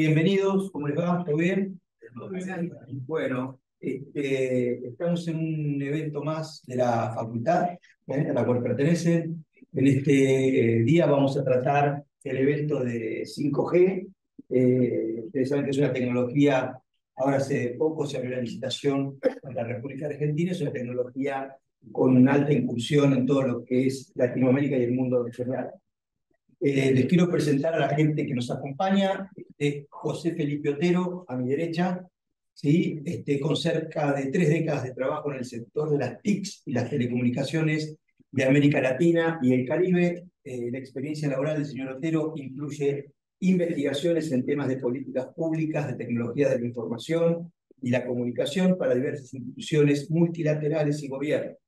bienvenidos. ¿Cómo les va? ¿Todo bien? Bueno, estamos en un evento más de la facultad, a la cual pertenecen. En este día vamos a tratar el evento de 5G. Ustedes saben que es una tecnología, ahora hace poco se abrió la licitación en la República Argentina, es una tecnología con una alta incursión en todo lo que es Latinoamérica y el mundo en general. Les quiero presentar a la gente que nos acompaña. José Felipe Otero, a mi derecha, ¿sí? Con cerca de 3 décadas de trabajo en el sector de las TICs y las telecomunicaciones de América Latina y el Caribe. La experiencia laboral del señor Otero incluye investigaciones en temas de políticas públicas, de tecnología de la información y la comunicación para diversas instituciones multilaterales y gobiernos.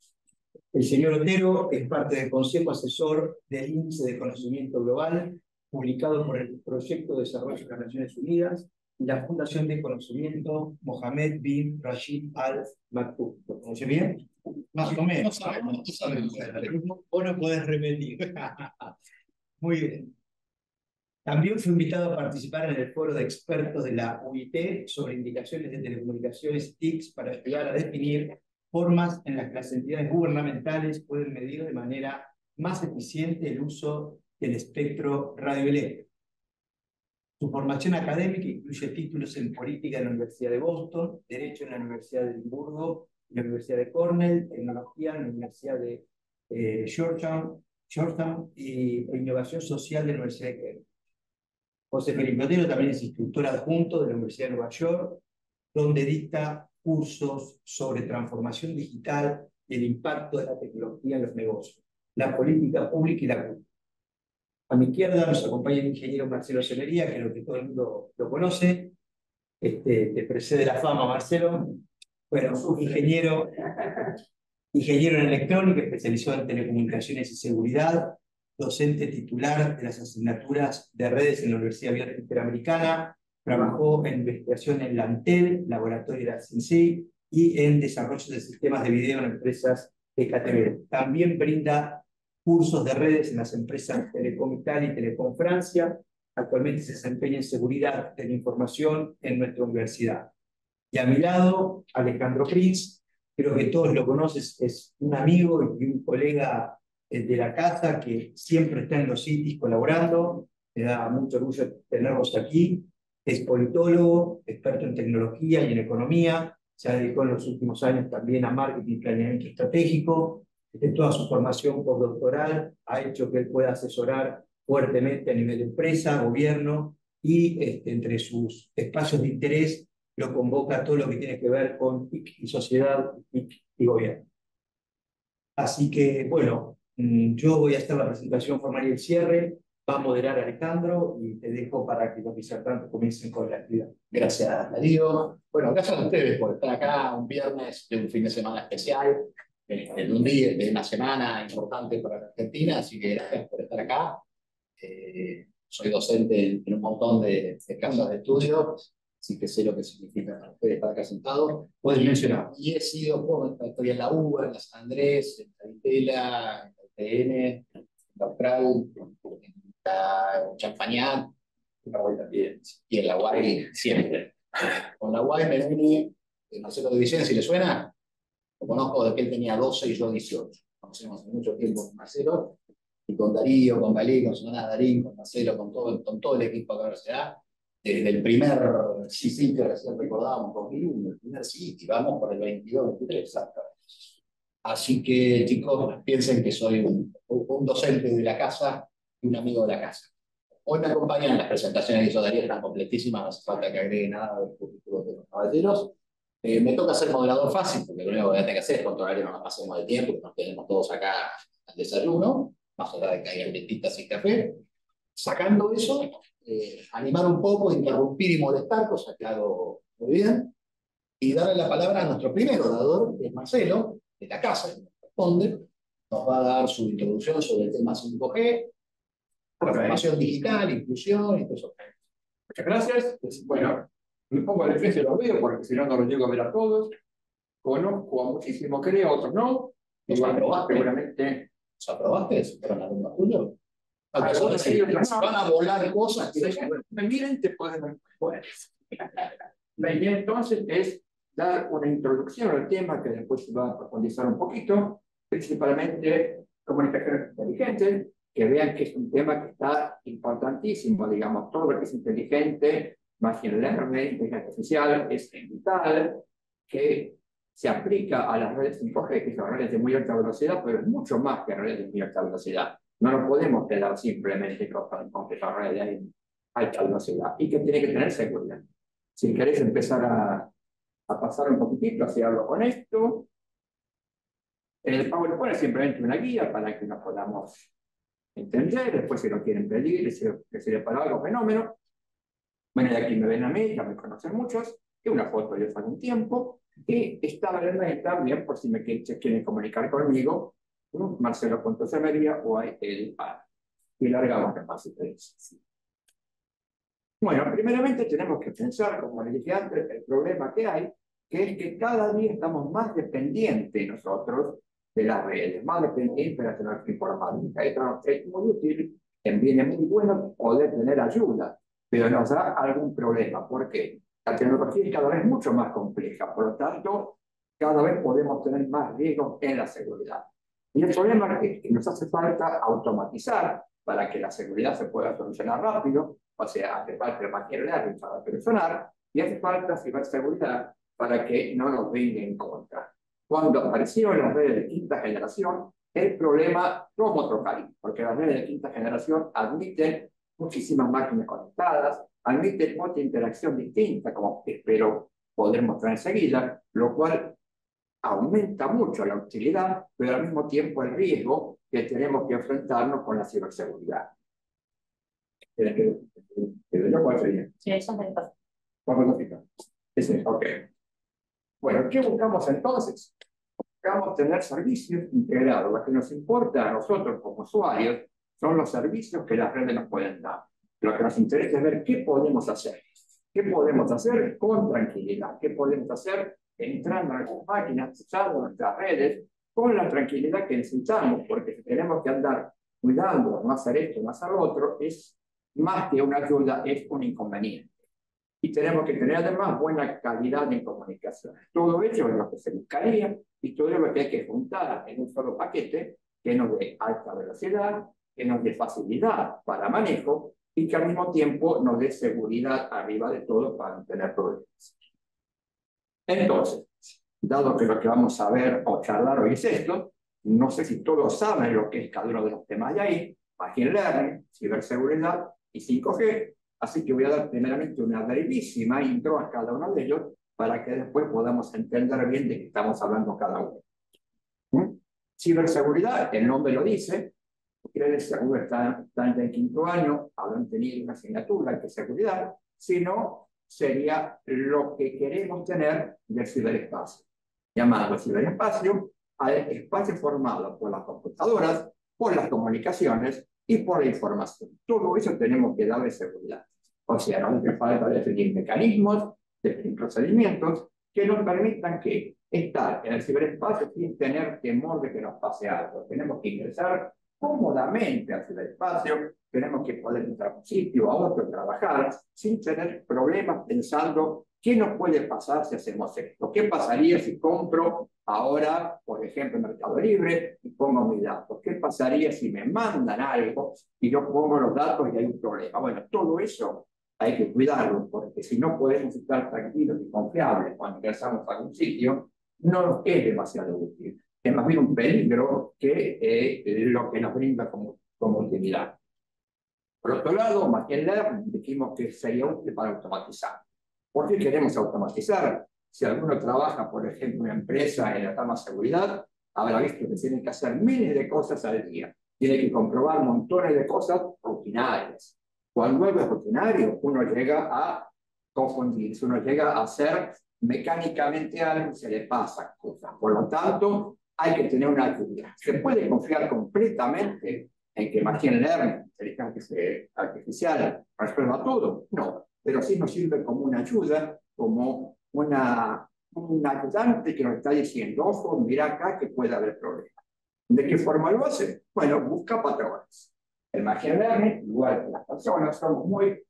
El señor Otero es parte del Consejo Asesor del Índice de Conocimiento Global, publicado por el Proyecto de Desarrollo de las Naciones Unidas y la Fundación de Conocimiento Mohammed bin Rashid Al Maktoum. ¿Lo conoce bien? Más o menos. No sabemos. Vos no podés repetir. Muy bien. También fue invitado a participar en el foro de expertos de la UIT sobre indicaciones de telecomunicaciones TICs para ayudar a definir formas en las que las entidades gubernamentales pueden medir de manera más eficiente el uso del espectro radioeléctrico. Su formación académica incluye títulos en política en la Universidad de Boston, Derecho en la Universidad de Edimburgo, la Universidad de Cornell, Tecnología en la Universidad de Georgetown e Innovación Social de la Universidad de Cambridge. José Felipe Otero también es instructor adjunto de la Universidad de Nueva York, donde dicta cursos sobre transformación digital y el impacto de la tecnología en los negocios, la política pública y la cultura. A mi izquierda nos acompaña el ingeniero Marcelo Semería, que creo que todo el mundo lo conoce. Te precede la fama, Marcelo. Bueno, ingeniero en electrónica, especializado en telecomunicaciones y seguridad, docente titular de las asignaturas de redes en la Universidad Abierta Interamericana, trabajó en investigación en la Antel, laboratorio de la CINCI, y en desarrollo de sistemas de video en empresas EKTB. También brinda cursos de redes en las empresas Telecom Italia y Telecom Francia. Actualmente se desempeña en seguridad de la información en nuestra universidad. Y a mi lado, Alejandro Prinz, creo que todos lo conocen, es un amigo y un colega de la casa que siempre está en los sitios colaborando. Me da mucho orgullo tenerlos aquí. Es politólogo, experto en tecnología y en economía. Se ha dedicado en los últimos años también a marketing y planeamiento estratégico. Toda su formación postdoctoral ha hecho que él pueda asesorar fuertemente a nivel de empresa, gobierno, y entre sus espacios de interés lo convoca a todo lo que tiene que ver con TIC y sociedad, TIC y gobierno. Así que, bueno, yo voy a hacer la presentación formal y el cierre. Va a moderar Alejandro y te dejo para que los disertantes comiencen con la actividad. Gracias, Darío. Bueno, gracias a ustedes por estar acá un viernes de un fin de semana especial, en un día de una semana importante para la Argentina, así que gracias por estar acá. Soy docente en un montón de casas de estudio, así que sé lo que significa para ustedes estar acá sentados. Puedes mencionar. Y he sido, bueno, estoy en la UBA, en la San Andrés, en la Itela, en la UTN, en la Austral, en la Champañat, y en la UAI siempre. Con la UAI me uní Marcelo de Vicente, si le suena, lo conozco desde que él tenía 12 y yo 18. Conocemos hace mucho tiempo con Marcelo, y con Darío, con Galí, con Susana Darín, con Marcelo, con todo el equipo de la universidad, desde el primer sitio que recién recordábamos con Guillermo, el primer sitio, vamos por el 22, 23, exacto. Así que, chicos, piensen que soy un docente de la casa y un amigo de la casa. Hoy me acompañan las presentaciones que hizo Darío, están completísimas, no hace falta que agregue nada del currículo de los caballeros. Me toca ser moderador fácil, porque lo único que voy a tener que hacer es controlar que no nos pasemos de tiempo, que nos quedemos todos acá al desayuno, más allá de que haya lentitas y café. Sacando eso, animar un poco, interrumpir y molestar, cosa que hago muy bien, y darle la palabra a nuestro primer orador, que es Marcelo, de la casa, que nos responde, nos va a dar su introducción sobre el tema 5G, transformación digital, inclusión y todo eso. Muchas gracias. Bueno, me pongo al frente de los videos porque si no, no los llego a ver a todos. Conozco a muchísimos, creo, otros no. ¿Los aprobaste? Seguramente. ¿Los aprobaste? ¿Fueron alumnos tuyos? Algunos sí, se van a volar cosas. Me miren, te pueden ver. Bueno, la idea entonces es dar una introducción al tema que después se va a profundizar un poquito, principalmente comunicaciones inteligentes, que vean que es un tema que está importantísimo, digamos, todo lo que es inteligente, machine learning, inteligencia artificial, es vital, que se aplica a las redes 5G, que son redes de muy alta velocidad, pero es mucho más que redes de muy alta velocidad. No nos podemos quedar simplemente con que son redes de alta velocidad y que tiene que tener seguridad. Si querés empezar a pasar un poquitito, así hablo con esto. El PowerPoint es simplemente una guía para que nos podamos entender. Después, si lo quieren pedir, que sirve para algo, fenómeno. Bueno, y aquí me ven a mí, ya me conocen muchos. Y una foto de hace un tiempo. Y está en también, por si me quieren comunicar conmigo, ¿no? Marcelo.semería o el y largamos la fase 3. Bueno, primeramente tenemos que pensar, como les dije antes, el problema que hay, que es que cada día estamos más dependientes nosotros de las redes, más dependientes de la tecnología informática. Es muy útil, viene muy bueno poder tener ayuda, pero nos da algún problema. ¿Por qué? La tecnología es cada vez mucho más compleja, por lo tanto, cada vez podemos tener más riesgos en la seguridad. Y el problema es que nos hace falta automatizar para que la seguridad se pueda solucionar rápido, o sea, hace falta machine learning para personar, y hace falta ciberseguridad para que no nos venga en contra. Cuando aparecieron las redes de quinta generación, el problema tomó otro cariño, porque las redes de quinta generación admiten muchísimas máquinas conectadas, admiten otra interacción distinta, como espero poder mostrar enseguida, lo cual aumenta mucho la utilidad, pero al mismo tiempo el riesgo que tenemos que enfrentarnos con la ciberseguridad. ¿Cuál sería? Sí, eso es el Ese, ok. Bueno, ¿qué buscamos entonces? Buscamos tener servicios integrados. Lo que nos importa a nosotros como usuarios son los servicios que las redes nos pueden dar. Lo que nos interesa es ver qué podemos hacer. ¿Qué podemos hacer con tranquilidad? ¿Qué podemos hacer entrando a nuestras máquinas, usando nuestras redes, con la tranquilidad que necesitamos? Porque si tenemos que andar cuidando, no hacer esto, no hacer lo otro, es más que una ayuda, es un inconveniente. Y tenemos que tener además buena calidad de comunicación. Todo ello es lo que se buscaría y todo lo que hay que juntar en un solo paquete que nos dé alta velocidad, que nos dé facilidad para manejo y que al mismo tiempo nos dé seguridad arriba de todo para no tener problemas. Entonces, dado que lo que vamos a ver o charlar hoy es esto, no sé si todos saben lo que es cada uno de los temas de ahí, machine learning, ciberseguridad y 5G, así que voy a dar primeramente una brevísima intro a cada uno de ellos para que después podamos entender bien de qué estamos hablando cada uno. Ciberseguridad, el nombre lo dice, ustedes seguro están en el quinto año, habrán tenido una asignatura que es seguridad, si no, sería lo que queremos tener del ciberespacio, llamado ciberespacio al espacio formado por las computadoras, por las comunicaciones y por la información. Todo eso tenemos que darle seguridad. O sea, nos hace falta definir mecanismos, definir procedimientos que nos permitan que estar en el ciberespacio sin tener temor de que nos pase algo. Tenemos que ingresar cómodamente al ciberespacio, tenemos que poder entrar a un sitio, a otro, trabajar, sin tener problemas pensando qué nos puede pasar si hacemos esto. ¿Qué pasaría si compro ahora, por ejemplo, en Mercado Libre y pongo mis datos? ¿Qué pasaría si me mandan algo y yo pongo los datos y hay un problema? Bueno, todo eso hay que cuidarlo, porque si no podemos estar tranquilos y confiables cuando ingresamos a algún sitio, no nos es demasiado útil. Es más bien un peligro que lo que nos brinda como utilidad. Por otro lado, machine learning dijimos que sería útil para automatizar. ¿Por qué queremos automatizar? Si alguno trabaja, por ejemplo, en una empresa en la rama de seguridad, habrá visto que tiene que hacer miles de cosas al día. Tiene que comprobar montones de cosas rutinarias. Cuando algo es rutinario, uno llega a confundirse, uno llega a hacer mecánicamente algo y se le pasa cosas. Por lo tanto, hay que tener una ayuda. ¿Se puede confiar completamente en que machine learning, inteligencia artificial, resuelva todo? No, pero sí nos sirve como una ayuda, como un ayudante que nos está diciendo, ojo, mira acá que puede haber problemas. ¿De qué forma lo hace? Bueno, busca patrones. El Machine Learning, igual que las personas, somos muy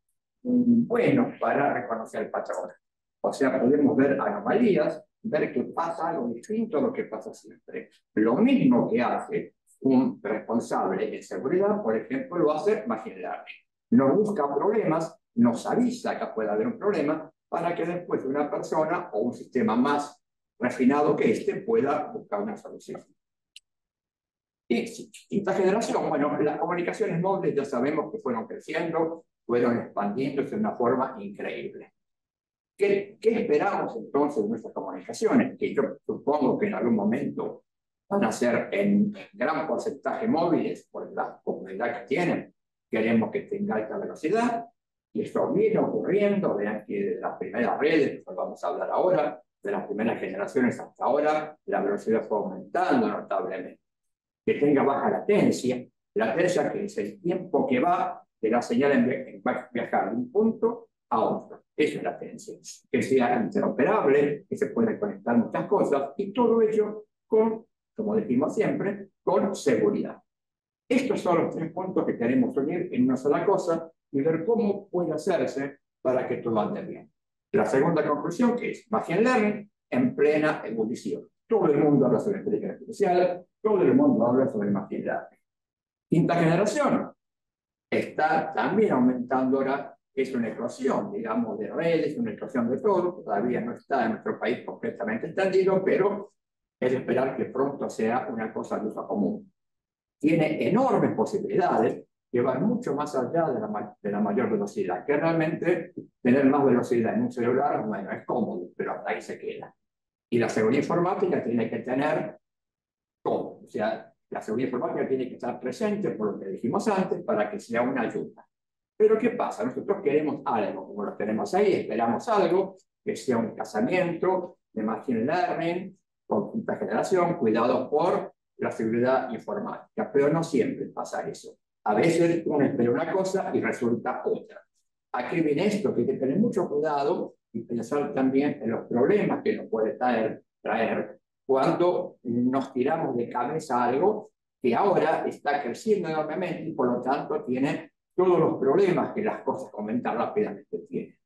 buenos para reconocer patrones. O sea, podemos ver anomalías, ver que pasa algo distinto a lo que pasa siempre. Lo mismo que hace un responsable de seguridad, por ejemplo, lo hace Machine Learning. Nos busca problemas, nos avisa que puede haber un problema, para que después una persona o un sistema más refinado que este pueda buscar una solución. Y quinta generación, bueno, las comunicaciones móviles ya sabemos que fueron creciendo, fueron expandiéndose de una forma increíble. ¿Qué esperamos entonces de nuestras comunicaciones? Que yo supongo que en algún momento van a ser en gran porcentaje móviles por la popularidad que tienen. Queremos que tenga alta velocidad, y esto viene ocurriendo. Vean que de las primeras redes, que vamos a hablar ahora, de las primeras generaciones hasta ahora, la velocidad fue aumentando notablemente. Que tenga baja latencia que es el tiempo que va de la señal en viajar de un punto a otro. Eso es latencia. Que sea interoperable, que se puedan conectar muchas cosas, y todo ello con, como decimos siempre, con seguridad. Estos son los 3 puntos que queremos unir en una sola cosa y ver cómo puede hacerse para que todo ande bien. La segunda conclusión, que es Machine Learning en plena ebullición. Todo el mundo habla sobre inteligencia artificial, todo el mundo habla sobre Machine Learning. Quinta generación está también aumentando ahora. Es una eclosión, digamos, de redes, una eclosión de todo. Todavía no está en nuestro país completamente extendido, pero es de esperar que pronto sea una cosa de uso común. Tiene enormes posibilidades que van mucho más allá de la mayor velocidad, que realmente tener más velocidad en un celular, bueno, es cómodo, pero hasta ahí se queda. Y la seguridad informática tiene que tener todo. O sea, la seguridad informática tiene que estar presente, por lo que dijimos antes, para que sea una ayuda. Pero ¿qué pasa? Nosotros queremos algo, como lo tenemos ahí, esperamos algo, que sea un casamiento de Machine Learning con quinta generación, cuidado por la seguridad informática, pero no siempre pasa eso. A veces uno espera una cosa y resulta otra. ¿A qué viene esto? Que hay que tener mucho cuidado y pensar también en los problemas que nos puede traer cuando nos tiramos de cabeza a algo que ahora está creciendo enormemente y por lo tanto tiene todos los problemas que las cosas comentan rápidamente tienen.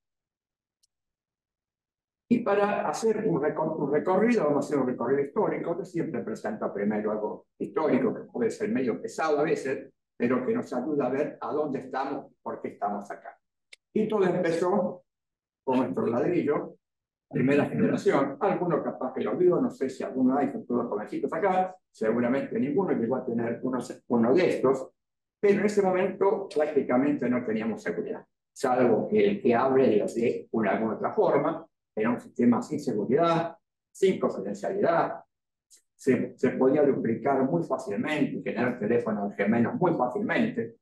Y para hacer un recorrido, vamos a hacer un recorrido histórico, que siempre presenta primero algo histórico, que puede ser medio pesado a veces, pero que nos ayuda a ver a dónde estamos y por qué estamos acá. Y todo empezó con nuestro ladrillo, primera generación. Algunos capaz que lo vio, no sé si alguno hay, son todos jovencitos acá, seguramente ninguno llegó a tener uno de estos, pero en ese momento prácticamente no teníamos seguridad, salvo que el que abre de alguna otra forma. Era un sistema sin seguridad, sin confidencialidad, se podía duplicar muy fácilmente, tener teléfonos gemelos muy fácilmente.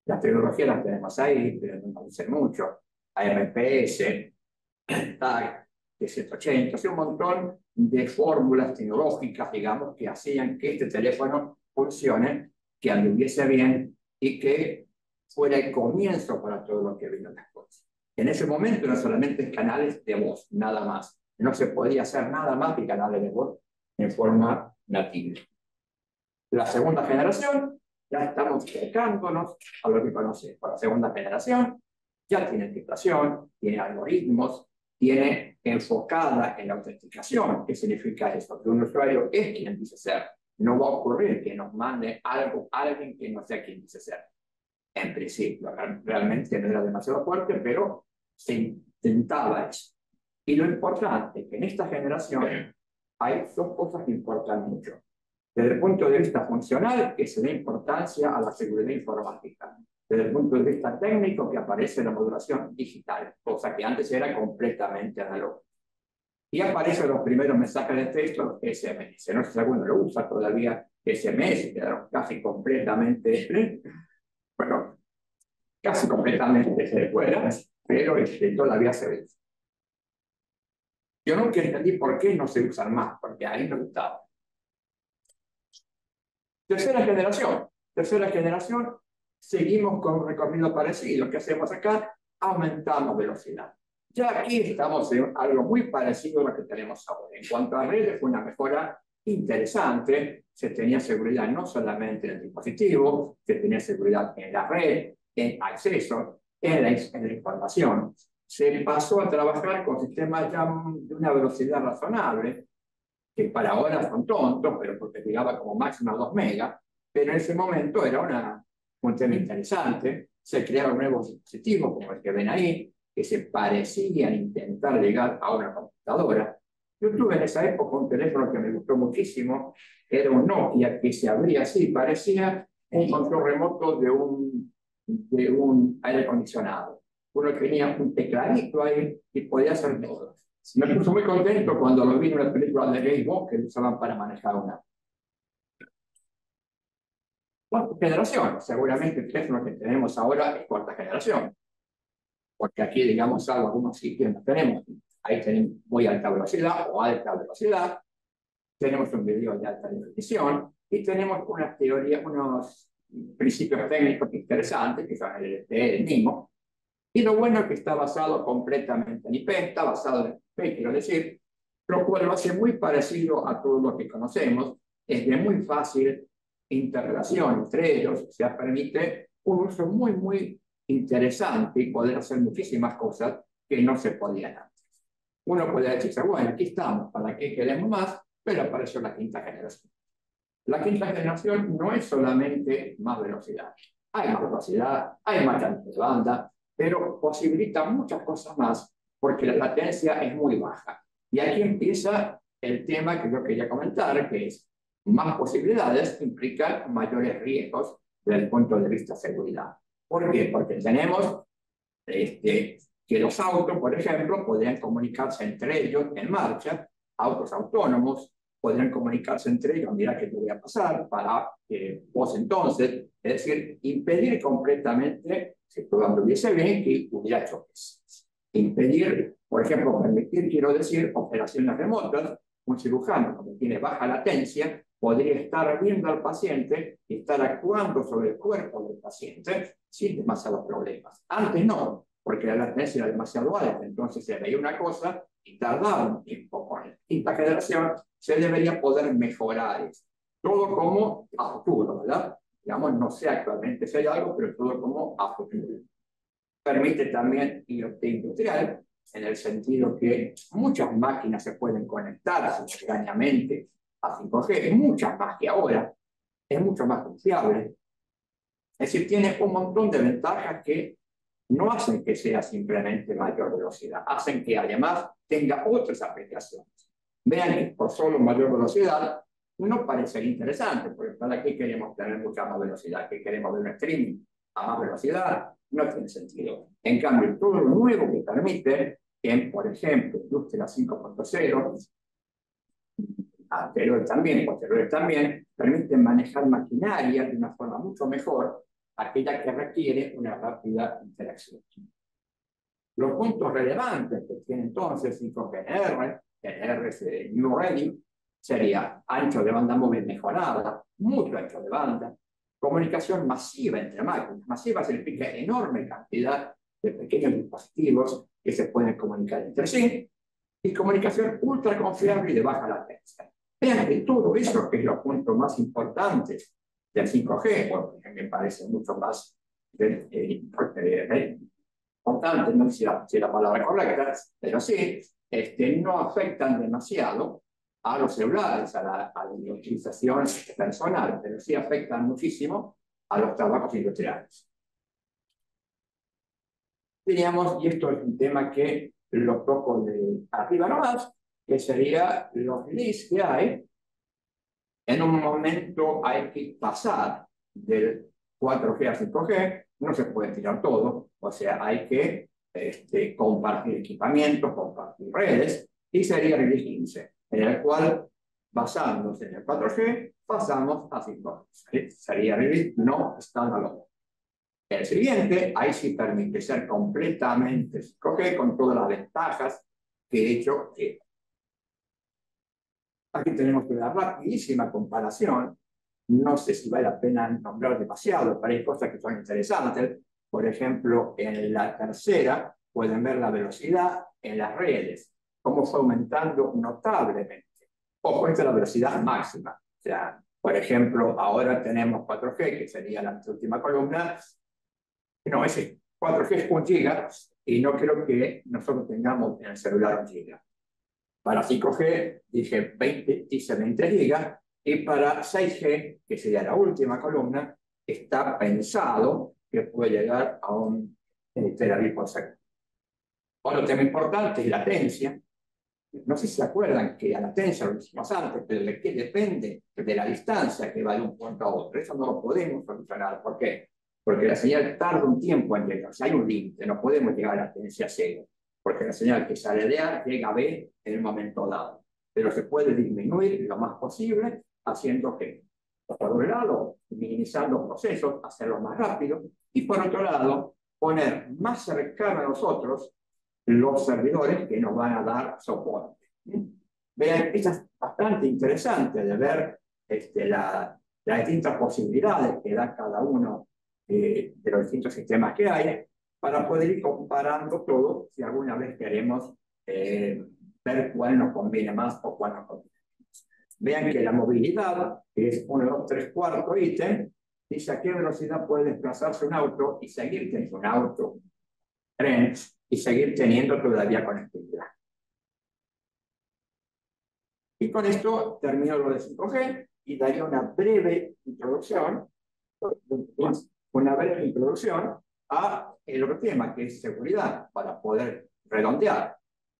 Las tecnologías las tenemos ahí, pero no dicen mucho. AMPS, TAG, T180, un montón de fórmulas tecnológicas, digamos, que hacían que este teléfono funcione, que anduviese bien y que fuera el comienzo para todo lo que vino después. En ese momento no solamente canales de voz, nada más. No se podía hacer nada más que canales de voz en forma nativa. La segunda generación, ya estamos acercándonos a lo que conocemos. La segunda generación ya tiene encriptación, tiene algoritmos, tiene enfocada en la autenticación. ¿Qué significa esto? Que un usuario es quien dice ser. No va a ocurrir que nos mande algo a alguien que no sea quien dice ser. En principio, realmente no era demasiado fuerte, pero se intentaba eso. Y lo importante es que en esta generación hay 2 cosas que importan mucho. Desde el punto de vista funcional, que se da importancia a la seguridad informática. Desde el punto de vista técnico, que aparece la modulación digital, cosa que antes era completamente analógica. Y aparecen los primeros mensajes de texto, los SMS. No sé si alguno lo usa todavía, SMS, quedaron casi completamente, bueno, casi completamente fuera, pero todavía se ve. Yo nunca entendí por qué no se usan más, porque a mí me gustaba. Tercera generación, seguimos con un recorrido parecido. ¿Qué hacemos acá? Aumentamos velocidad. Ya aquí estamos en algo muy parecido a lo que tenemos ahora. En cuanto a redes, fue una mejora interesante, se tenía seguridad no solamente en el dispositivo, se tenía seguridad en la red, en acceso, en la información. Se pasó a trabajar con sistemas ya de una velocidad razonable, que para ahora son tontos, pero porque llegaba como máximo a 2 megas, pero en ese momento era un tema interesante. Se crearon nuevos dispositivos, como el que ven ahí, que se parecían intentar llegar a una computadora. Yo tuve en esa época un teléfono que me gustó muchísimo, era un Nokia que se abría así, parecía un control remoto de un aire acondicionado. Uno tenía un tecladito ahí y podía hacer todo. Me puso muy contento cuando lo vi en una película de Game Boy que lo usaban para manejar una cuarta generación. Seguramente el teléfono que tenemos ahora es cuarta generación, porque aquí, digamos, salvo algunos sitios no tenemos. Ahí tenemos muy alta velocidad o alta velocidad, tenemos un video de alta definición y tenemos una teoría, unos principios técnicos interesantes, que son el LTE, el MIMO. Y lo bueno es que está basado completamente en IP, está basado en IP, quiero decir, lo cual lo hace muy parecido a todo lo que conocemos. Es de muy fácil interrelación entre ellos, o sea, permite un uso muy, muy interesante y poder hacer muchísimas cosas que no se podían antes. Uno puede decirse, bueno, aquí estamos, ¿para qué queremos más? Pero apareció la quinta generación. La quinta generación no es solamente más velocidad. Hay más velocidad, hay más ancho de banda, pero posibilita muchas cosas más porque la latencia es muy baja. Y aquí empieza el tema que yo quería comentar, que es más posibilidades implican mayores riesgos desde el punto de vista de seguridad. ¿Por qué? Porque tenemos que los autos, por ejemplo, podrían comunicarse entre ellos en marcha, autos autónomos, podrían comunicarse entre ellos, mira qué te voy a pasar, para que vos entonces, es decir, impedir completamente, si todo anduviese bien, que hubiera choques. Impedir, por ejemplo, permitir, quiero decir, operaciones remotas. Un cirujano, como tiene baja latencia, podría estar viendo al paciente y estar actuando sobre el cuerpo del paciente sin demasiados problemas. Antes no, porque la latencia era demasiado alta, entonces se veía una cosa y tardaba un tiempo. Con la quinta generación se debería poder mejorar eso. Todo como a futuro, ¿verdad? Digamos, no sé actualmente si hay algo, pero todo como a futuro. Permite también IoT industrial, en el sentido que muchas máquinas se pueden conectar simultáneamente a 5G, muchas más que ahora, es mucho más confiable. Es decir, tiene un montón de ventajas que no hacen que sea simplemente mayor velocidad, hacen que además tenga otras aplicaciones. Vean que por solo mayor velocidad no parece interesante, porque ¿para qué queremos tener mucha más velocidad? ¿Qué queremos ver un streaming a más velocidad? No tiene sentido. En cambio, todo lo nuevo que permite, en, por ejemplo, industria 5.0, anteriores también, posteriores también, permiten manejar maquinaria de una forma mucho mejor, aquella que requiere una rápida interacción. Los puntos relevantes que tiene entonces 5GNR, GNR New Ready, sería ancho de banda móvil mejorada, mucho ancho de banda, comunicación masiva entre máquinas. Masiva significa enorme cantidad de pequeños dispositivos que se pueden comunicar entre sí, y comunicación ultra confiable y de baja latencia. Vean que todo eso, que es los puntos más importantes del 5G, bueno, me parece mucho más importante, no sé si la palabra correcta, pero sí, no afectan demasiado a los celulares, a la utilización personal, pero sí afectan muchísimo a los trabajos industriales. Diríamos, y esto es un tema que lo toco de arriba nomás, que sería los leads que hay. En un momento hay que pasar del 4G a 5G, no se puede tirar todo, o sea, hay que compartir equipamientos, compartir redes, y sería el release 15, en el cual, basándose en el 4G, pasamos a 5G. Sería release no standalone. El siguiente, ahí sí permite ser completamente 5G con todas las ventajas que he hecho. Aquí tenemos una rapidísima comparación. No sé si vale la pena nombrar demasiado, pero hay cosas que son interesantes. Por ejemplo, en la tercera pueden ver la velocidad en las redes, cómo fue aumentando notablemente. Ojo, esta es la velocidad máxima. O sea, por ejemplo, ahora tenemos 4G, que sería la última columna. No, ese 4G es 1 giga, y no creo que nosotros tengamos en el celular 1 giga. Para 5G dice 20 gigas, y para 6G, que sería la última columna, está pensado que puede llegar a 1 terabit por segundo. Otro tema importante es latencia. No sé si se acuerdan que la latencia, lo dijimos antes, pero que depende de la distancia que va de un punto a otro. Eso no lo podemos solucionar. ¿Por qué? Porque la señal tarda un tiempo en llegar. O sea, hay un límite, no podemos llegar a la latencia cero, porque la señal que sale de A llega a B en el momento dado. Pero se puede disminuir lo más posible haciendo que, por un lado, minimizando procesos, hacerlo más rápido, y por otro lado, poner más cercano a nosotros los servidores que nos van a dar soporte. Vean, esto es bastante interesante de ver las distintas posibilidades que da cada uno de los distintos sistemas que hay, para poder ir comparando todo si alguna vez queremos ver cuál nos conviene más o cuál nos conviene más. Vean que la movilidad, que es 1, 2, 3, cuarto ítem, dice a qué velocidad puede desplazarse un auto y seguir teniendo un auto, tren, y seguir teniendo todavía conectividad. Y con esto termino lo de 5G y daría una breve introducción a el otro tema, que es seguridad, para poder redondear.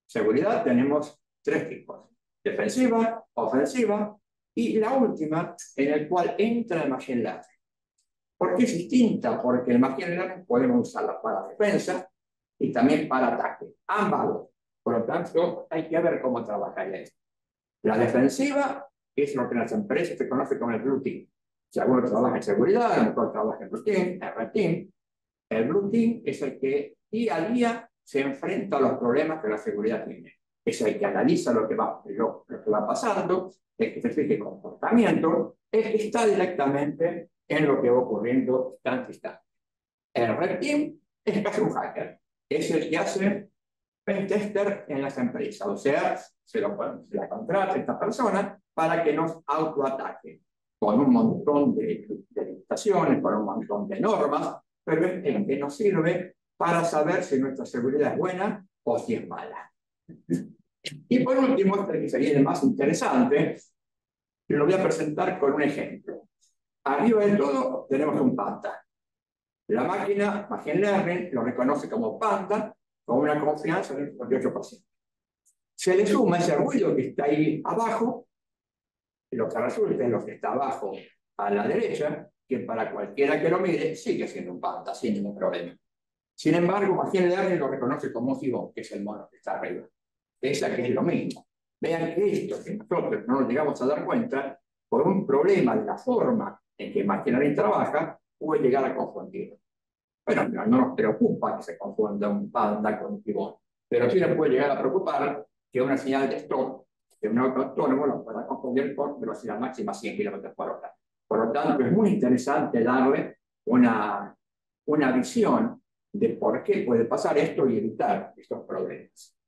Seguridad tenemos 3 tipos: defensiva, ofensiva, y la última, en el cual entra el machine learning. ¿Por qué es distinta? Porque el machine learning podemos usarla para defensa y también para ataque, ambas. Por lo tanto, hay que ver cómo trabajaría esto. La defensiva es lo que en las empresas se conoce como el Blue Team. Si alguno trabaja en seguridad, a lo mejor trabaja en Blue Team, en Red Team. El Blue Team es el que día a día se enfrenta a los problemas que la seguridad tiene. Es el que analiza lo que va pasando, el que se fija el comportamiento, el que está directamente en lo que va ocurriendo instante a instante. El Red Team es casi un hacker. Es el que hace pentester en las empresas. O sea, se la contrata a esta persona para que nos autoataque con un montón de limitaciones, con un montón de normas, pero es el que nos sirve para saber si nuestra seguridad es buena o si es mala. Y por último, este que sería el más interesante, lo voy a presentar con un ejemplo. Arriba de todo tenemos un panda. La máquina, Machine Learning, lo reconoce como panda, con una confianza del 58%. Se le suma ese ruido que está ahí abajo, y lo que resulta es lo que está abajo a la derecha, que para cualquiera que lo mire sigue siendo un panda, sin ningún problema. Sin embargo, Machine Learning lo reconoce como un gibón, que es el mono que está arriba. Esa que es lo mismo. Vean que esto, que nosotros no nos llegamos a dar cuenta, por un problema de la forma en que Machine Learning trabaja, puede llegar a confundir. Bueno, no nos preocupa que se confunda un panda con un gibón, pero sí nos puede llegar a preocupar que una señal de stop de un auto autónomo lo pueda confundir con velocidad máxima 100 km por hora. Por lo tanto, es muy interesante darle una visión de por qué puede pasar esto y evitar estos problemas.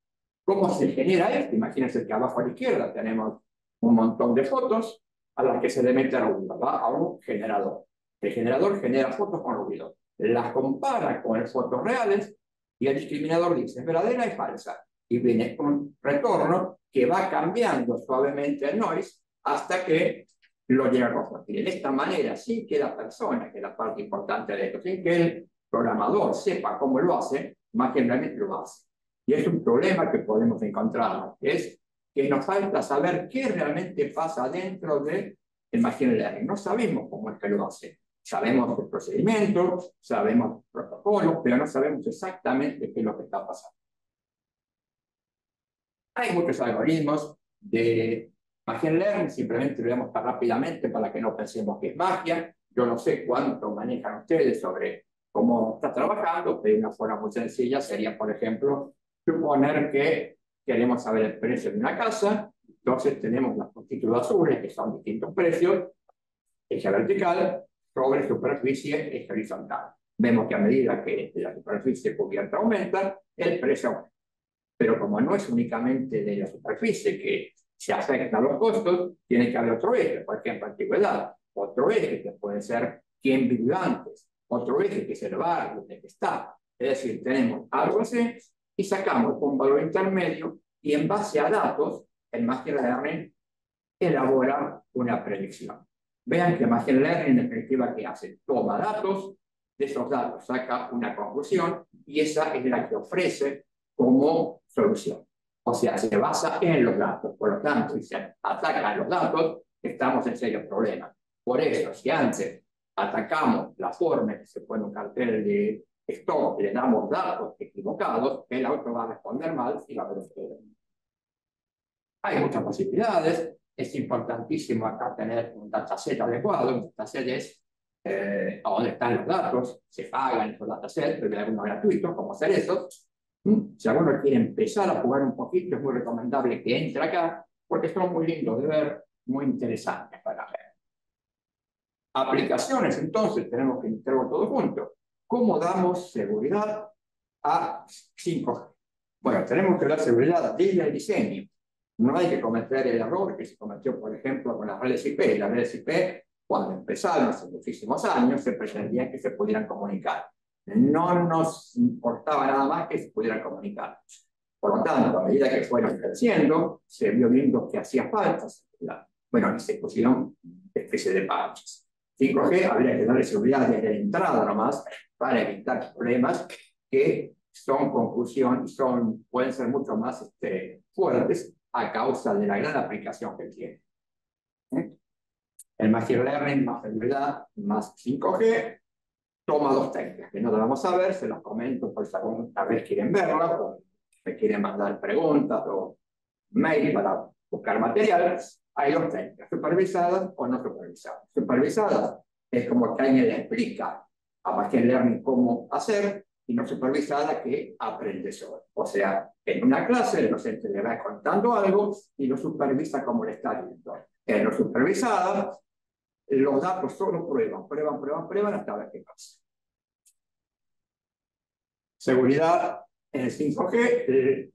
¿Cómo se genera esto? Imagínense que abajo a la izquierda tenemos un montón de fotos a las que se le mete ruido, va a un generador. El generador genera fotos con ruido, las compara con las fotos reales y el discriminador dice es verdadera y falsa. Y viene un retorno que va cambiando suavemente el noise hasta que lo llega a confundir. De esta manera, sin que la persona, que es la parte importante de esto, sin que el programador sepa cómo lo hace, más generalmente lo hace. Y es un problema que podemos encontrar, que es que nos falta saber qué realmente pasa dentro del machine learning. No sabemos cómo es que lo hace. Sabemos el procedimiento, sabemos el protocolo, pero no sabemos exactamente qué es lo que está pasando. Hay muchos algoritmos de machine learning, simplemente lo vemos rápidamente para que no pensemos que es magia. Yo no sé cuánto manejan ustedes sobre cómo está trabajando, pero una forma muy sencilla sería, por ejemplo, suponer que queremos saber el precio de una casa. Entonces tenemos las longitudes azules, que son distintos precios, eje vertical sobre superficie eje horizontal. Vemos que a medida que la superficie cubierta aumenta, el precio aumenta. Pero como no es únicamente de la superficie que se afectan los costos, tiene que haber otro eje, por ejemplo, antigüedad, otro eje que puede ser quién vivió antes, otro eje que es el barrio en el que está. Es decir, tenemos algo así y sacamos un valor intermedio y en base a datos, el Machine Learning elabora una predicción. Vean que Machine Learning en definitiva que hace, toma datos, de esos datos saca una conclusión y esa es la que ofrece como solución. O sea, se basa en los datos. Por lo tanto, si se atacan los datos, estamos en serios problemas. Por eso, si antes atacamos la forma en que se pone un cartel de stock, le damos datos equivocados, el auto va a responder mal y va a haber un problema. Hay muchas posibilidades. Es importantísimo acá tener un dataset adecuado. Un dataset es a dónde están los datos, se pagan esos datasets, pero hay algunos gratuitos, como hacer eso. Si alguno quiere empezar a jugar un poquito, es muy recomendable que entre acá, porque son muy lindos de ver, muy interesantes para ver. Aplicaciones, entonces, tenemos que integrarlo todo junto. ¿Cómo damos seguridad a 5G? Bueno, tenemos que dar seguridad desde el diseño. No hay que cometer el error que se cometió, por ejemplo, con las redes IP. Las redes IP, cuando empezaron hace muchísimos años, se pretendía que se pudieran comunicar. No nos importaba nada más que se pudieran comunicar. Por lo tanto, a medida que fueron creciendo, se vio viendo que hacía falta seguridad. Bueno, y se pusieron especie de parches. 5G habría que darle seguridad desde la entrada nomás para evitar problemas que son conclusión y pueden ser mucho más fuertes a causa de la gran aplicación que tiene. El Machine Learning más seguridad más 5G toma dos técnicas que no vamos a ver, se los comento por si alguna vez quieren verlas o me quieren mandar preguntas o mail para buscar materiales. Hay dos técnicas, supervisadas o no supervisadas. Supervisadas es como que alguien le explica a Machine Learning cómo hacer, y no supervisada que aprende solo. O sea, en una clase el docente le va contando algo y lo supervisa como le está viendo. En lo supervisada, los datos solo prueban hasta ver qué pasa. Seguridad en el 5G,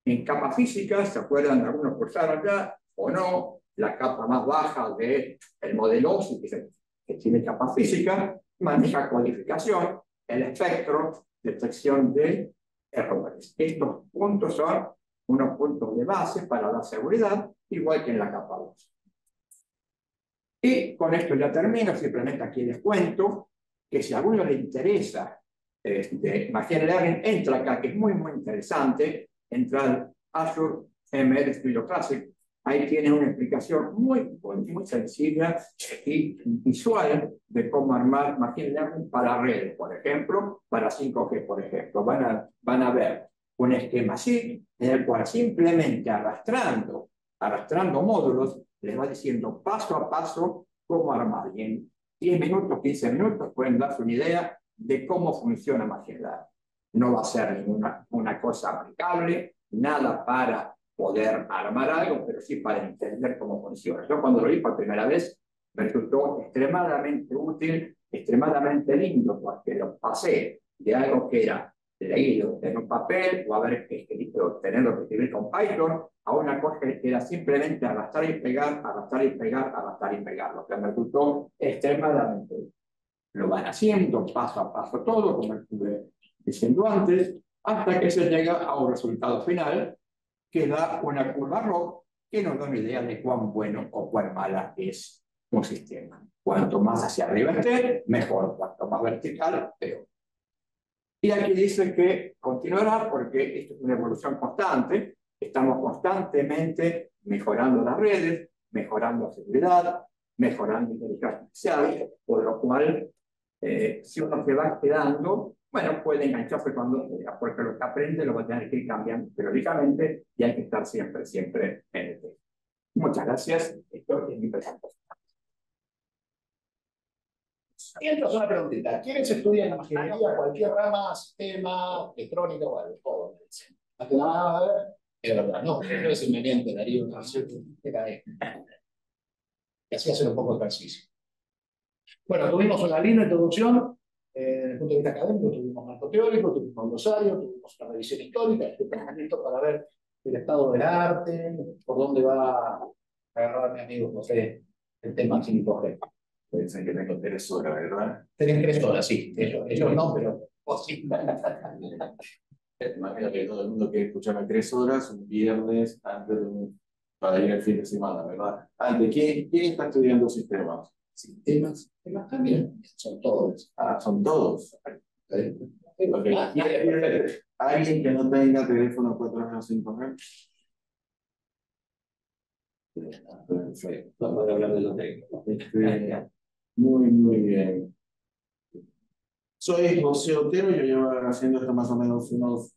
en capa física, ¿se acuerdan? Algunos cursaron ya, o no, la capa más baja del modelo OSI, que tiene capa física, maneja codificación, el espectro, detección de errores. Estos puntos son unos puntos de base para la seguridad, igual que en la capa 2. Y con esto ya termino, simplemente aquí les cuento que si a alguno le interesa Machine Learning, entra acá, que es muy, muy interesante, entra al Azure ML Studio Classic. Ahí tienen una explicación muy sencilla y visual de cómo armar Machine Learning para redes, por ejemplo, para 5G, por ejemplo. Van a ver un esquema así, en el cual simplemente arrastrando módulos, les va diciendo paso a paso cómo armar. Y en 10 minutos, 15 minutos, pueden darse una idea de cómo funciona Machine Learning. No va a ser una cosa aplicable, nada para poder armar algo, pero sí para entender cómo funciona. Yo cuando lo vi por primera vez me resultó extremadamente útil, extremadamente lindo, porque lo pasé de algo que era leído en un papel o haber escrito, tenerlo que escribir con Python, a una cosa que era simplemente arrastrar y pegar, arrastrar y pegar, arrastrar y pegar, lo que me resultó extremadamente útil. Lo van haciendo paso a paso todo, como estuve diciendo antes, hasta que se llega a un resultado final que da una curva ROC que nos da una idea de cuán bueno o cuán mala es un sistema. Cuanto más hacia arriba esté, mejor. Cuanto más vertical, peor. Y aquí dice que continuará porque esto es una evolución constante. Estamos constantemente mejorando las redes, mejorando la seguridad, mejorando inteligencia artificial, por lo cual, si uno se va quedando, bueno, puede engancharse cuando sea, porque lo que aprende lo va a tener que ir cambiando periódicamente y hay que estar siempre en el tema. Muchas gracias. Esto es mi presentación. Y entonces una preguntita. ¿Quiénes estudian la ingeniería, cualquier rama, sistema, electrónica o algo? Todo. Hasta nada, es verdad, no, yo es inmediente, Darío, una y así hacer un poco de ejercicio. Bueno, tuvimos una linda introducción desde el punto de vista académico, tuvimos marco teórico, tuvimos glosario, tuvimos una revisión histórica, este pensamiento para ver el estado del arte, por dónde va a agarrar mi amigo José el tema 5G. Pensé que tengo 3 horas, ¿verdad? Tenés 3 horas, sí. Ellos no, pero vos sí. Imagino que todo el mundo quiere escucharme 3 horas un viernes antes para ir al fin de semana, ¿verdad? Antes, ¿quién está estudiando sistemas? Sistemas también, son todos. Ah, son todos. Ok. Perfecto. ¿Alguien que no tenga teléfono 4G? Perfecto. Vamos a hablar de lo técnico. Muy bien. Soy José Otero, yo llevo haciendo esto más o menos unos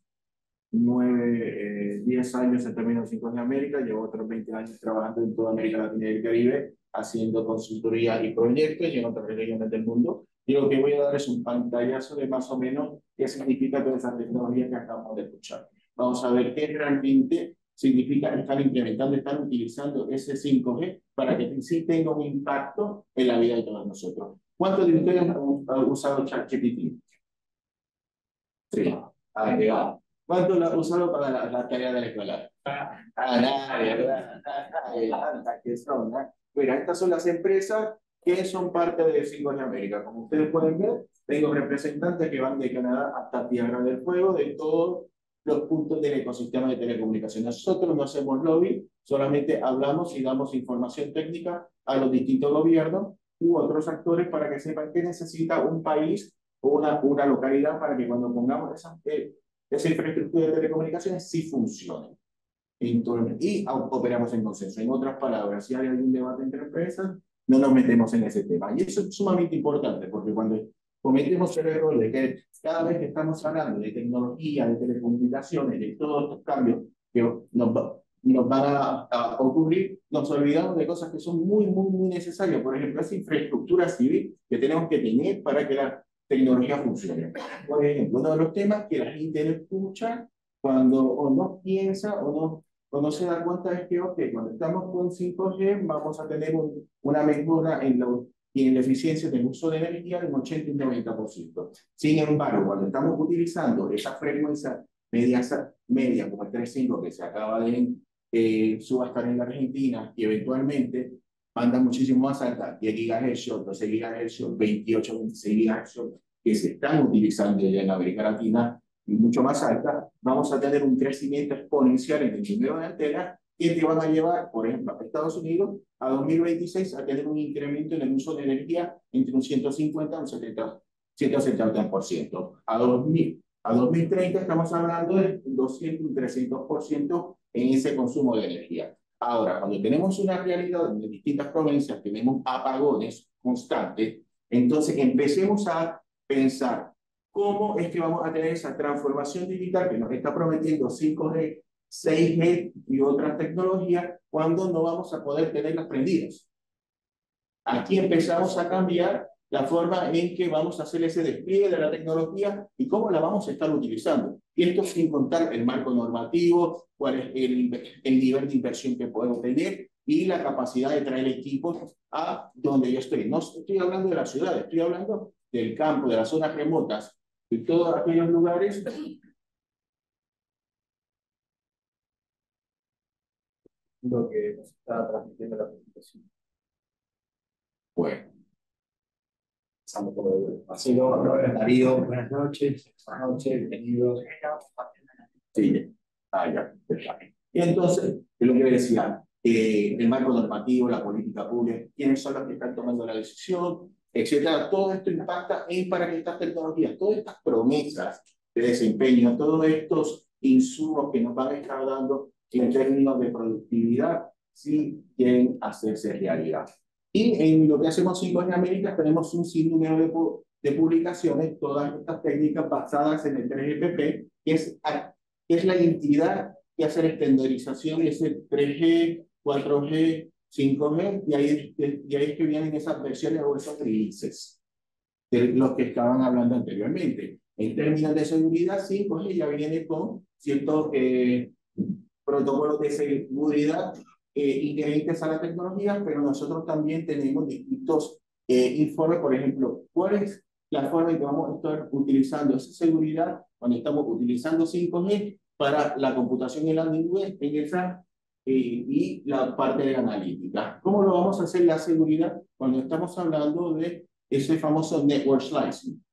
10 años en términos 5 de América, llevo otros 20 años trabajando en toda América Latina y el Caribe, haciendo consultoría y proyectos y en otras regiones del mundo. Y lo que voy a dar es un pantallazo de más o menos qué significa toda esa tecnología que acabamos de escuchar. Vamos a ver qué realmente significa que están implementando, están utilizando ese 5G para que sí tenga un impacto en la vida de todos nosotros. ¿Cuántos de ustedes han usado ChatGPT? Sí. Llegado. ¿Cuánto lo han usado para la tarea de la escuela? Nadie, ¿verdad? Tantas que son, ¿no? Mira, estas son las empresas que son parte de 5 de América. Como ustedes pueden ver, tengo representantes que van de Canadá hasta Tierra del Fuego, de todos los puntos del ecosistema de telecomunicaciones. Nosotros no hacemos lobby, solamente hablamos y damos información técnica a los distintos gobiernos u otros actores para que sepan qué necesita un país o una localidad para que cuando pongamos esa infraestructura de telecomunicaciones sí funcione. Y operamos en consenso. En otras palabras, si hay algún debate entre empresas, no nos metemos en ese tema. Y eso es sumamente importante, porque cuando cometemos el error de que cada vez que estamos hablando de tecnología, de telecomunicaciones, de todos estos cambios que nos van a ocurrir, nos olvidamos de cosas que son muy necesarias. Por ejemplo, esa infraestructura civil que tenemos que tener para que la tecnología funcione. Por ejemplo, uno de los temas que la gente no escucha cuando o no piensa o no se da cuenta es que, ok, cuando estamos con 5G vamos a tener una mejora en la eficiencia del uso de energía del 80 y 90%. Sin embargo, cuando estamos utilizando esa frecuencia media como el 3.5 que se acaba de subastar en la Argentina y eventualmente manda muchísimo más alta, 10 GHz, 12 GHz, 28, 26 GHz, que se están utilizando ya en América Latina, y mucho más alta, vamos a tener un crecimiento exponencial en el número de antenas que te van a llevar, por ejemplo, a Estados Unidos a 2026 a tener un incremento en el uso de energía entre un 150 y un 170%. A 2030 estamos hablando de 200 y 300% en ese consumo de energía. Ahora, cuando tenemos una realidad en distintas provincias, tenemos apagones constantes, entonces empecemos a pensar cómo es que vamos a tener esa transformación digital que nos está prometiendo 5G, 6G y otras tecnologías cuando no vamos a poder tenerlas prendidas. Aquí empezamos a cambiar la forma en que vamos a hacer ese despliegue de la tecnología y cómo la vamos a estar utilizando. Y esto sin contar el marco normativo, cuál es el nivel de inversión que podemos tener y la capacidad de traer equipos a donde yo estoy. No estoy hablando de la ciudad, estoy hablando del campo, de las zonas remotas, de todos aquellos lugares. Lo que nos está transmitiendo la presentación. Bueno. Pasando por el vacío. Darío, buenas noches. Buenas noches, bienvenidos. Sí, ya. Y entonces, es lo que decía, el marco normativo, la política pública, quiénes son los que están tomando la decisión, etcétera. Todo esto impacta para que estas tecnologías, todas estas promesas de desempeño, todos estos insumos que nos van a estar dando en términos de productividad, sí quieren hacerse realidad. Y en lo que hacemos en América tenemos un sinnúmero de publicaciones, todas estas técnicas basadas en el 3GPP, que es la entidad que hace la estandarización, es el 3G, 4G, 5G, y ahí es que vienen esas versiones o esos releases de los que estaban hablando anteriormente. En términos de seguridad, 5G ya viene con ciertos protocolos de seguridad inherentes a la tecnología, pero nosotros también tenemos distintos informes, por ejemplo, cuál es la forma en que vamos a estar utilizando esa seguridad cuando estamos utilizando 5G para la computación en la nube en esa, y la parte de la analítica. ¿Cómo lo vamos a hacer la seguridad? Cuando estamos hablando de ese famoso network slicing.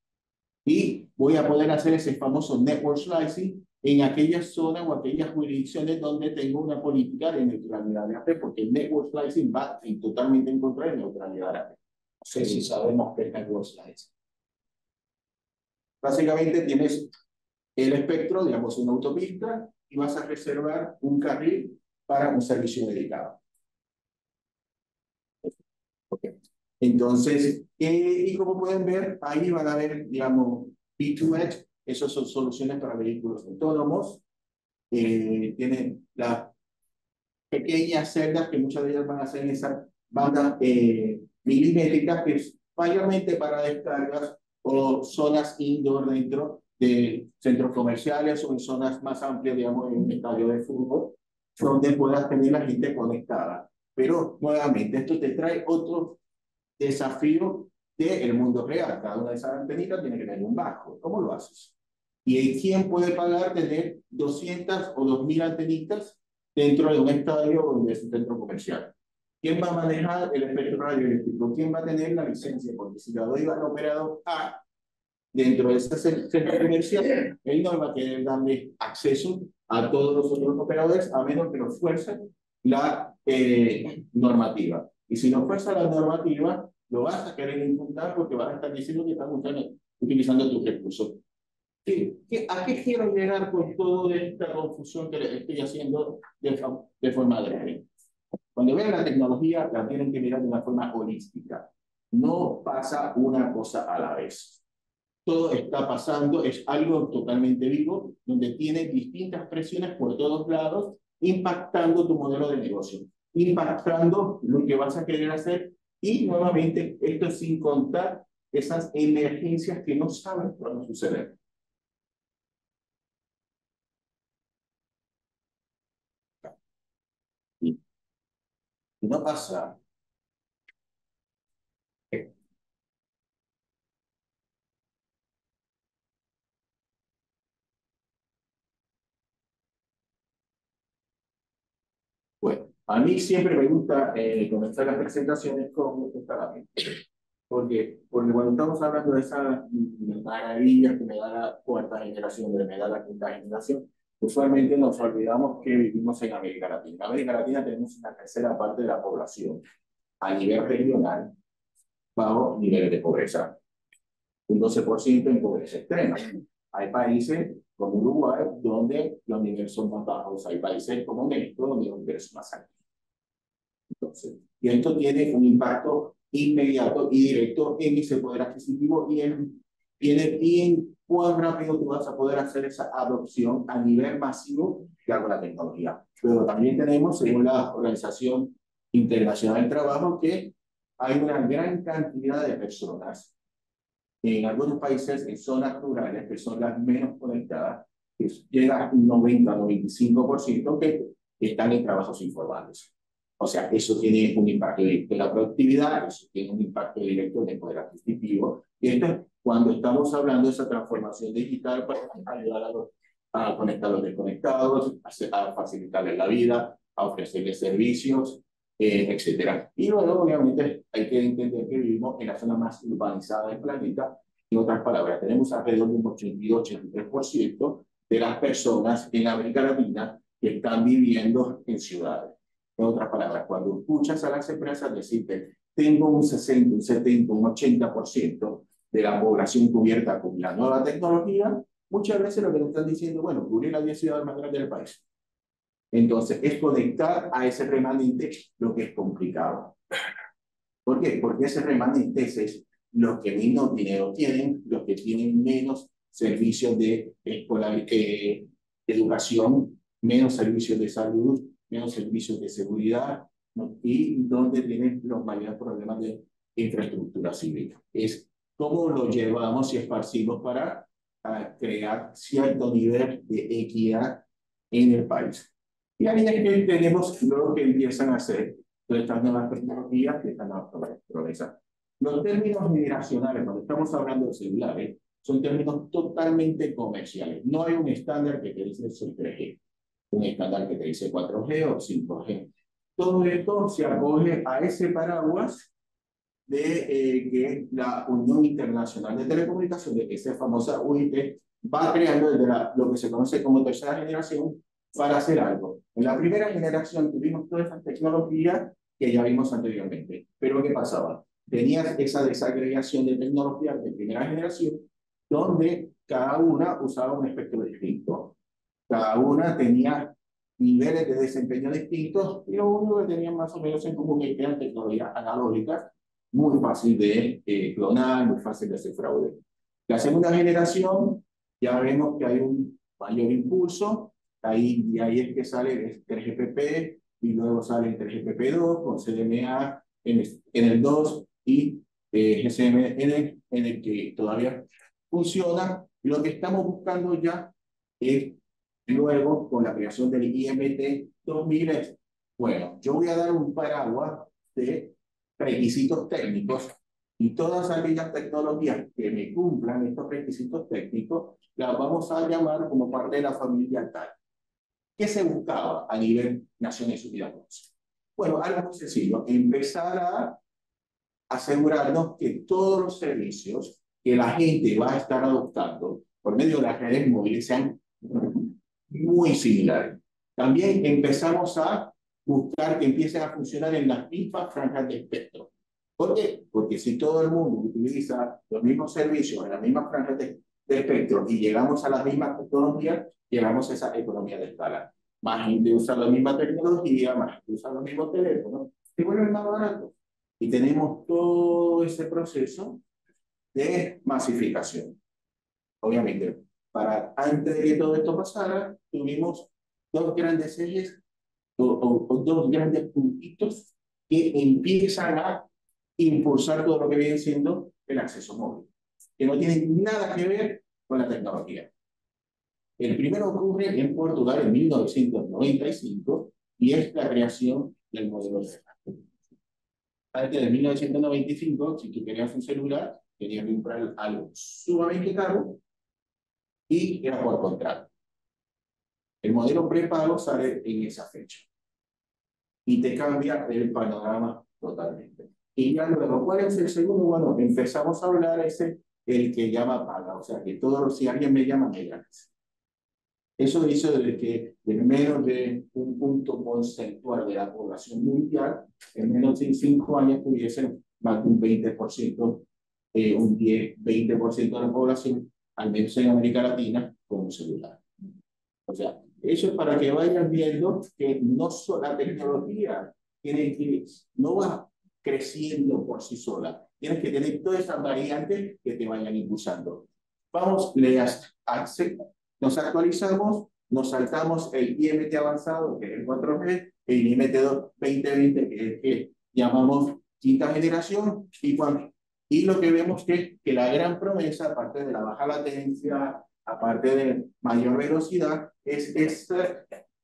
Y voy a poder hacer ese famoso network slicing en aquellas zonas o aquellas jurisdicciones donde tengo una política de neutralidad de AP, porque el network slicing va totalmente en contra de neutralidad de AP. No sé si sabemos qué es network slicing. Básicamente tienes el espectro, digamos, una autopista, y vas a reservar un carril para un servicio dedicado. Okay. Entonces, y como pueden ver, ahí van a ver, digamos, P2H, esas son soluciones para vehículos autónomos. Tienen las pequeñas celdas que muchas de ellas van a ser en esa banda milimétrica, que es mayormente para descargas o zonas indoor dentro de centros comerciales o en zonas más amplias, digamos, en un estadio de fútbol, donde puedas tener la gente conectada. Pero nuevamente, esto te trae otro desafío del mundo real. Cada una de esas antenitas tiene que tener un bajo. ¿Cómo lo haces? ¿Y quién puede pagar tener 200 o 2000 antenitas dentro de un estadio o de un centro comercial? ¿Quién va a manejar el espectro radioeléctrico? ¿Quién va a tener la licencia? Porque si la doy al operador A dentro de ese centro comercial, él no va a querer darle acceso a todos los otros operadores, a menos que lo fuerce la normativa. Y si no fuerza la normativa, lo vas a querer imputar porque vas a estar diciendo que estás utilizando tus recursos. ¿A qué quiero llegar con toda esta confusión que les estoy haciendo de forma breve? Cuando vean la tecnología, la tienen que mirar de una forma holística. No pasa una cosa a la vez. Todo está pasando, es algo totalmente vivo, donde tiene distintas presiones por todos lados, impactando tu modelo de negocio, impactando lo que vas a querer hacer, y nuevamente, esto sin contar esas emergencias que no saben cuándo suceder. Y no pasa. Bueno, a mí siempre me gusta comenzar las presentaciones con esta lámina. Porque cuando estamos hablando de esas maravillas que me da la cuarta generación, que me da la quinta generación, usualmente nos olvidamos que vivimos en América Latina. En América Latina tenemos una tercera parte de la población a nivel regional bajo niveles de pobreza. Un 12% en pobreza extrema. Hay países como Uruguay donde los niveles son más bajos. Hay países como México donde los niveles son más altos. Entonces, y esto tiene un impacto inmediato y directo en ese poder adquisitivo y en cuán rápido tú vas a poder hacer esa adopción a nivel masivo de la tecnología. Pero también tenemos, según la Organización Internacional del Trabajo, que hay una gran cantidad de personas en algunos países, en zonas rurales, que son las menos conectadas, que llega a un 90-95% que están en trabajos informales. O sea, eso tiene un impacto directo en la productividad, eso tiene un impacto directo en el poder adquisitivo. Y esto es cuando estamos hablando de esa transformación digital para ayudar a conectar a los desconectados, a facilitarles la vida, a ofrecerles servicios, etcétera. Y luego, obviamente, hay que entender que vivimos en la zona más urbanizada del planeta. En otras palabras, tenemos alrededor de un 82-83% de las personas en América Latina que están viviendo en ciudades. En otras palabras, cuando escuchas a las empresas decirte, tengo un 60, un 70, un 80% de la población cubierta con la nueva tecnología, muchas veces lo que nos están diciendo, bueno, cubrir las 10 ciudades más grandes del país. Entonces, es conectar a ese remanente lo que es complicado. ¿Por qué? Porque ese remanente es los que menos dinero tienen, los que tienen menos servicios de educación, menos servicios de salud, menos servicios de seguridad, ¿no? Y donde tienen los mayores problemas de infraestructura cívica. Es cómo lo llevamos y esparcimos para crear cierto nivel de equidad en el país. Y ahí es que tenemos lo que empiezan a hacer todas estas nuevas tecnologías que están a progresar. Los términos generacionales, cuando estamos hablando de celulares, son términos totalmente comerciales. No hay un estándar que te dice soy 3G, un estándar que te dice 4G o 5G. Todo esto se acoge a ese paraguas de que la Unión Internacional de Telecomunicaciones, esa famosa UIT, va creando desde lo que se conoce como tercera generación para hacer algo. En la primera generación tuvimos todas estas tecnologías que ya vimos anteriormente. Pero ¿qué pasaba? Tenías esa desagregación de tecnologías de primera generación donde cada una usaba un espectro distinto. Cada una tenía niveles de desempeño distintos y lo único que tenían más o menos en común es que eran tecnologías analógicas, muy fácil de clonar, muy fácil de hacer fraude. La segunda generación, ya vemos que hay un mayor impulso, y ahí es que sale el 3GPP y luego sale el 3GPP2 con CDMA en el 2 y GSM en el que todavía funciona. Lo que estamos buscando ya es luego con la creación del IMT 2000 es, bueno, yo voy a dar un paraguas de requisitos técnicos y todas aquellas tecnologías que me cumplan estos requisitos técnicos las vamos a llamar como parte de la familia tal. ¿Qué se buscaba a nivel Naciones Unidas? Bueno, algo muy sencillo, empezar a asegurarnos que todos los servicios que la gente va a estar adoptando por medio de las redes móviles sean muy similares. También empezamos a buscar que empiecen a funcionar en las mismas franjas de espectro. ¿Por qué? Porque si todo el mundo utiliza los mismos servicios en las mismas franjas de espectro y llegamos a las mismas tecnologías, llegamos a esa economía de escala. Más gente usa la misma tecnología, más gente usa los mismos teléfonos, se vuelven más baratos. Y tenemos todo ese proceso de masificación. Obviamente, antes de que todo esto pasara, tuvimos dos grandes ejes o dos grandes puntitos que empiezan a impulsar todo lo que viene siendo el acceso móvil, que no tienen nada que ver con la tecnología. El primero ocurre en Portugal en 1995 y es la creación del modelo de datos. Antes de 1995, si tú querías un celular, tenías que comprar algo sumamente caro y era por contrato. El modelo prepago sale en esa fecha y te cambia el panorama totalmente. Y ya luego, ¿cuál es el segundo? Bueno, empezamos a hablar el que llama paga, o sea, que si alguien me llama, me ganas. Eso hizo de que en menos de un punto porcentual de la población mundial, en menos de 5 años tuviesen más de un 20%, un 10-20% de la población, al menos en América Latina, con un celular. O sea, eso es para que vayan viendo que no solo la tecnología no va creciendo por sí sola. Tienes que tener todas esas variantes que te vayan impulsando. Vamos, nos actualizamos, nos saltamos el IMT avanzado, que es el 4G, el IMT 2020, que es el que llamamos quinta generación, y lo que vemos es que la gran promesa, aparte de la baja latencia, aparte de mayor velocidad, es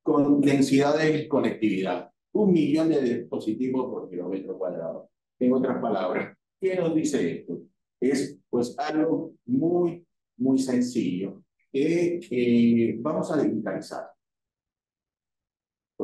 con densidad de conectividad. 1 millón de dispositivos por kilómetro cuadrado. En otras palabras, ¿qué nos dice esto? Es pues algo muy, muy sencillo que vamos a digitalizar.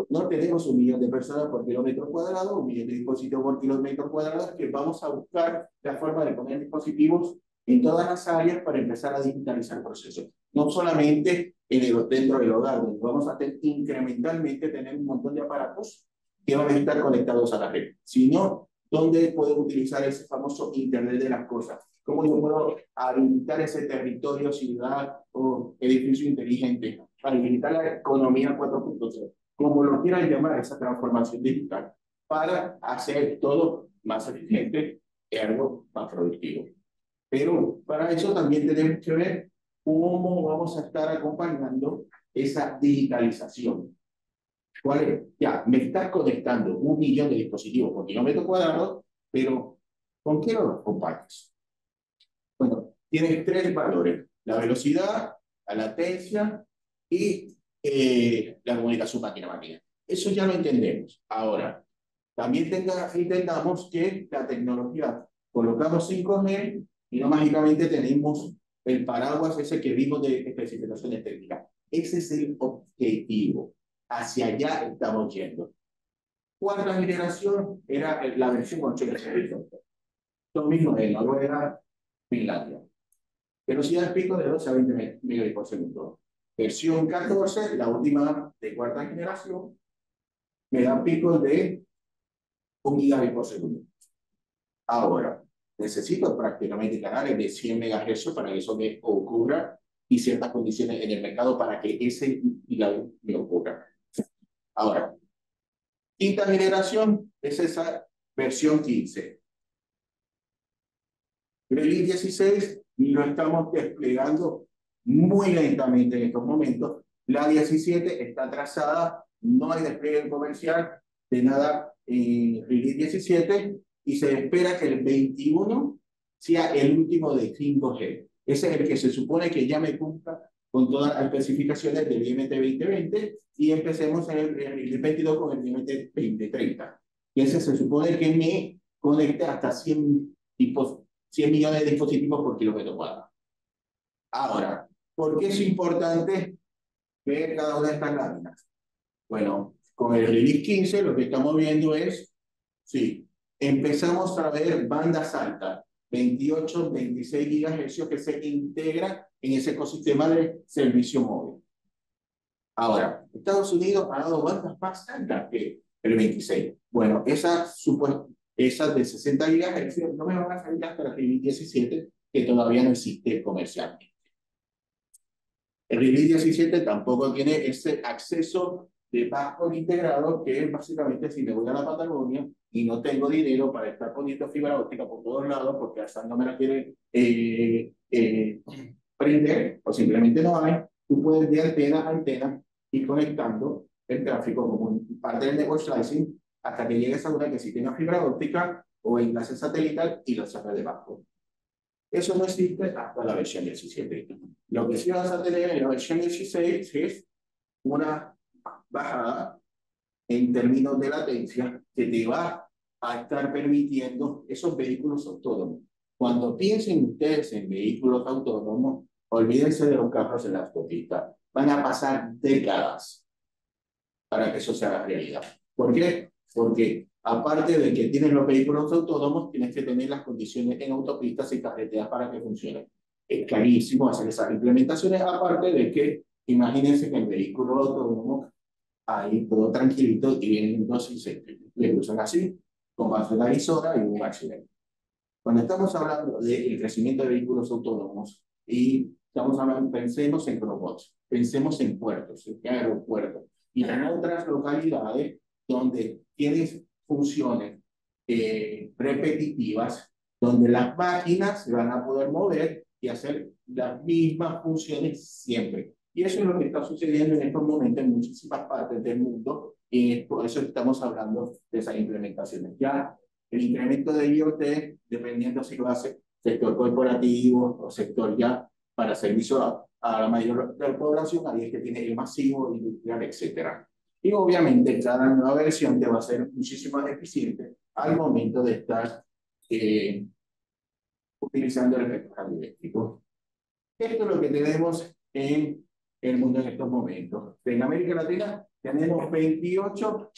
No tenemos 1 millón de personas por kilómetro cuadrado, 1 millón de dispositivos por kilómetro cuadrado, que vamos a buscar la forma de poner dispositivos en todas las áreas para empezar a digitalizar procesos. No solamente dentro del hogar, donde vamos a incrementalmente tener un montón de aparatos que van a estar conectados a la red, sino donde puedo utilizar ese famoso Internet de las cosas. ¿Cómo yo puedo habilitar ese territorio, ciudad o edificio inteligente? Habilitar la economía 4.0, como lo quieran llamar, esa transformación digital, para hacer todo más eficiente y algo más productivo. Pero para eso también tenemos que ver cómo vamos a estar acompañando esa digitalización. ¿Cuál es? Ya, me estás conectando 1 millón de dispositivos por kilómetro cuadrado, pero ¿con qué lo acompañas? Bueno, tienes 3 valores: la velocidad, la latencia y la comunicación máquina-máquina. Eso ya lo entendemos. Ahora, también entendamos que la tecnología, colocamos 5G y no mágicamente tenemos el paraguas ese que vimos de especificaciones técnicas. Ese es el objetivo. Hacia allá estamos yendo. Cuarta generación era la versión 8 de lo mismo de Noruega, Finlandia. Velocidad de pico de 12 a 20 megabits por segundo. Versión 14, la última de cuarta generación, me da picos de 1 gigabit por segundo. Ahora, necesito prácticamente canales de 100 MHz para que eso me ocurra y ciertas condiciones en el mercado para que ese gigabit me ocurra. Ahora, quinta generación es esa versión 15. Release 16 lo estamos desplegando muy lentamente en estos momentos. La 17 está atrasada, no hay despliegue comercial de nada en Release 17 y se espera que el 21 sea el último de 5G. Ese es el que se supone que ya me cumpla con todas las especificaciones del IMT 2020 y empecemos en el Release 22 con el IMT 2030. Y ese se supone que me conecte hasta 100 millones de dispositivos por kilómetro cuadrado. Ahora, ¿por qué es importante ver cada una de estas láminas? Bueno, con el Release 15 lo que estamos viendo es, sí, empezamos a ver bandas altas, 28, 26 GHz que se integran en ese ecosistema de servicio móvil. Ahora, Estados Unidos ha dado bandas más altas que el 26. Bueno, esas de 60 GHz no me van a salir hasta el Release 17, que todavía no existe comercialmente. El Release 17 tampoco tiene ese acceso de backhaul integrado, que es básicamente si me voy a la Patagonia y no tengo dinero para estar poniendo fibra óptica por todos lados, porque hasta no me la quiere prender, o simplemente no hay, tú puedes de antena a antena ir conectando el tráfico como parte del network slicing hasta que llegues a una que sí tenga fibra óptica o enlace satelital y lo saca de backhaul. Eso no existe hasta la versión 17. Lo que sí vas a tener en la versión 16 es una bajada en términos de latencia que te va a estar permitiendo esos vehículos autónomos. Cuando piensen ustedes en vehículos autónomos, olvídense de los carros en la autopista. Van a pasar décadas para que eso se haga realidad. ¿Por qué? Porque aparte de que tienen los vehículos autónomos, tienes que tener las condiciones en autopistas y carreteras para que funcionen. Es carísimo hacer esas implementaciones, aparte de que, imagínense que el vehículo autónomo, ahí todo tranquilito, y vienen dos y le cruzan así, como hace en Arizona y un accidente. Cuando estamos hablando del crecimiento de vehículos autónomos, y estamos hablando, pensemos en robots, pensemos en puertos, en aeropuertos, y en otras localidades donde tienes funciones repetitivas, donde las máquinas se van a poder mover y hacer las mismas funciones siempre. Y eso es lo que está sucediendo en estos momentos en muchísimas partes del mundo, y por eso estamos hablando de esas implementaciones. Ya el incremento de IoT, dependiendo si lo hace sector corporativo o sector ya para servicio a la mayor de la población, ahí es que tiene el masivo, industrial, etcétera. Y obviamente cada nueva versión te va a ser muchísimo más eficiente al momento de estar utilizando el efecto radioeléctrico. Esto es lo que tenemos en el mundo en estos momentos. En América Latina tenemos 28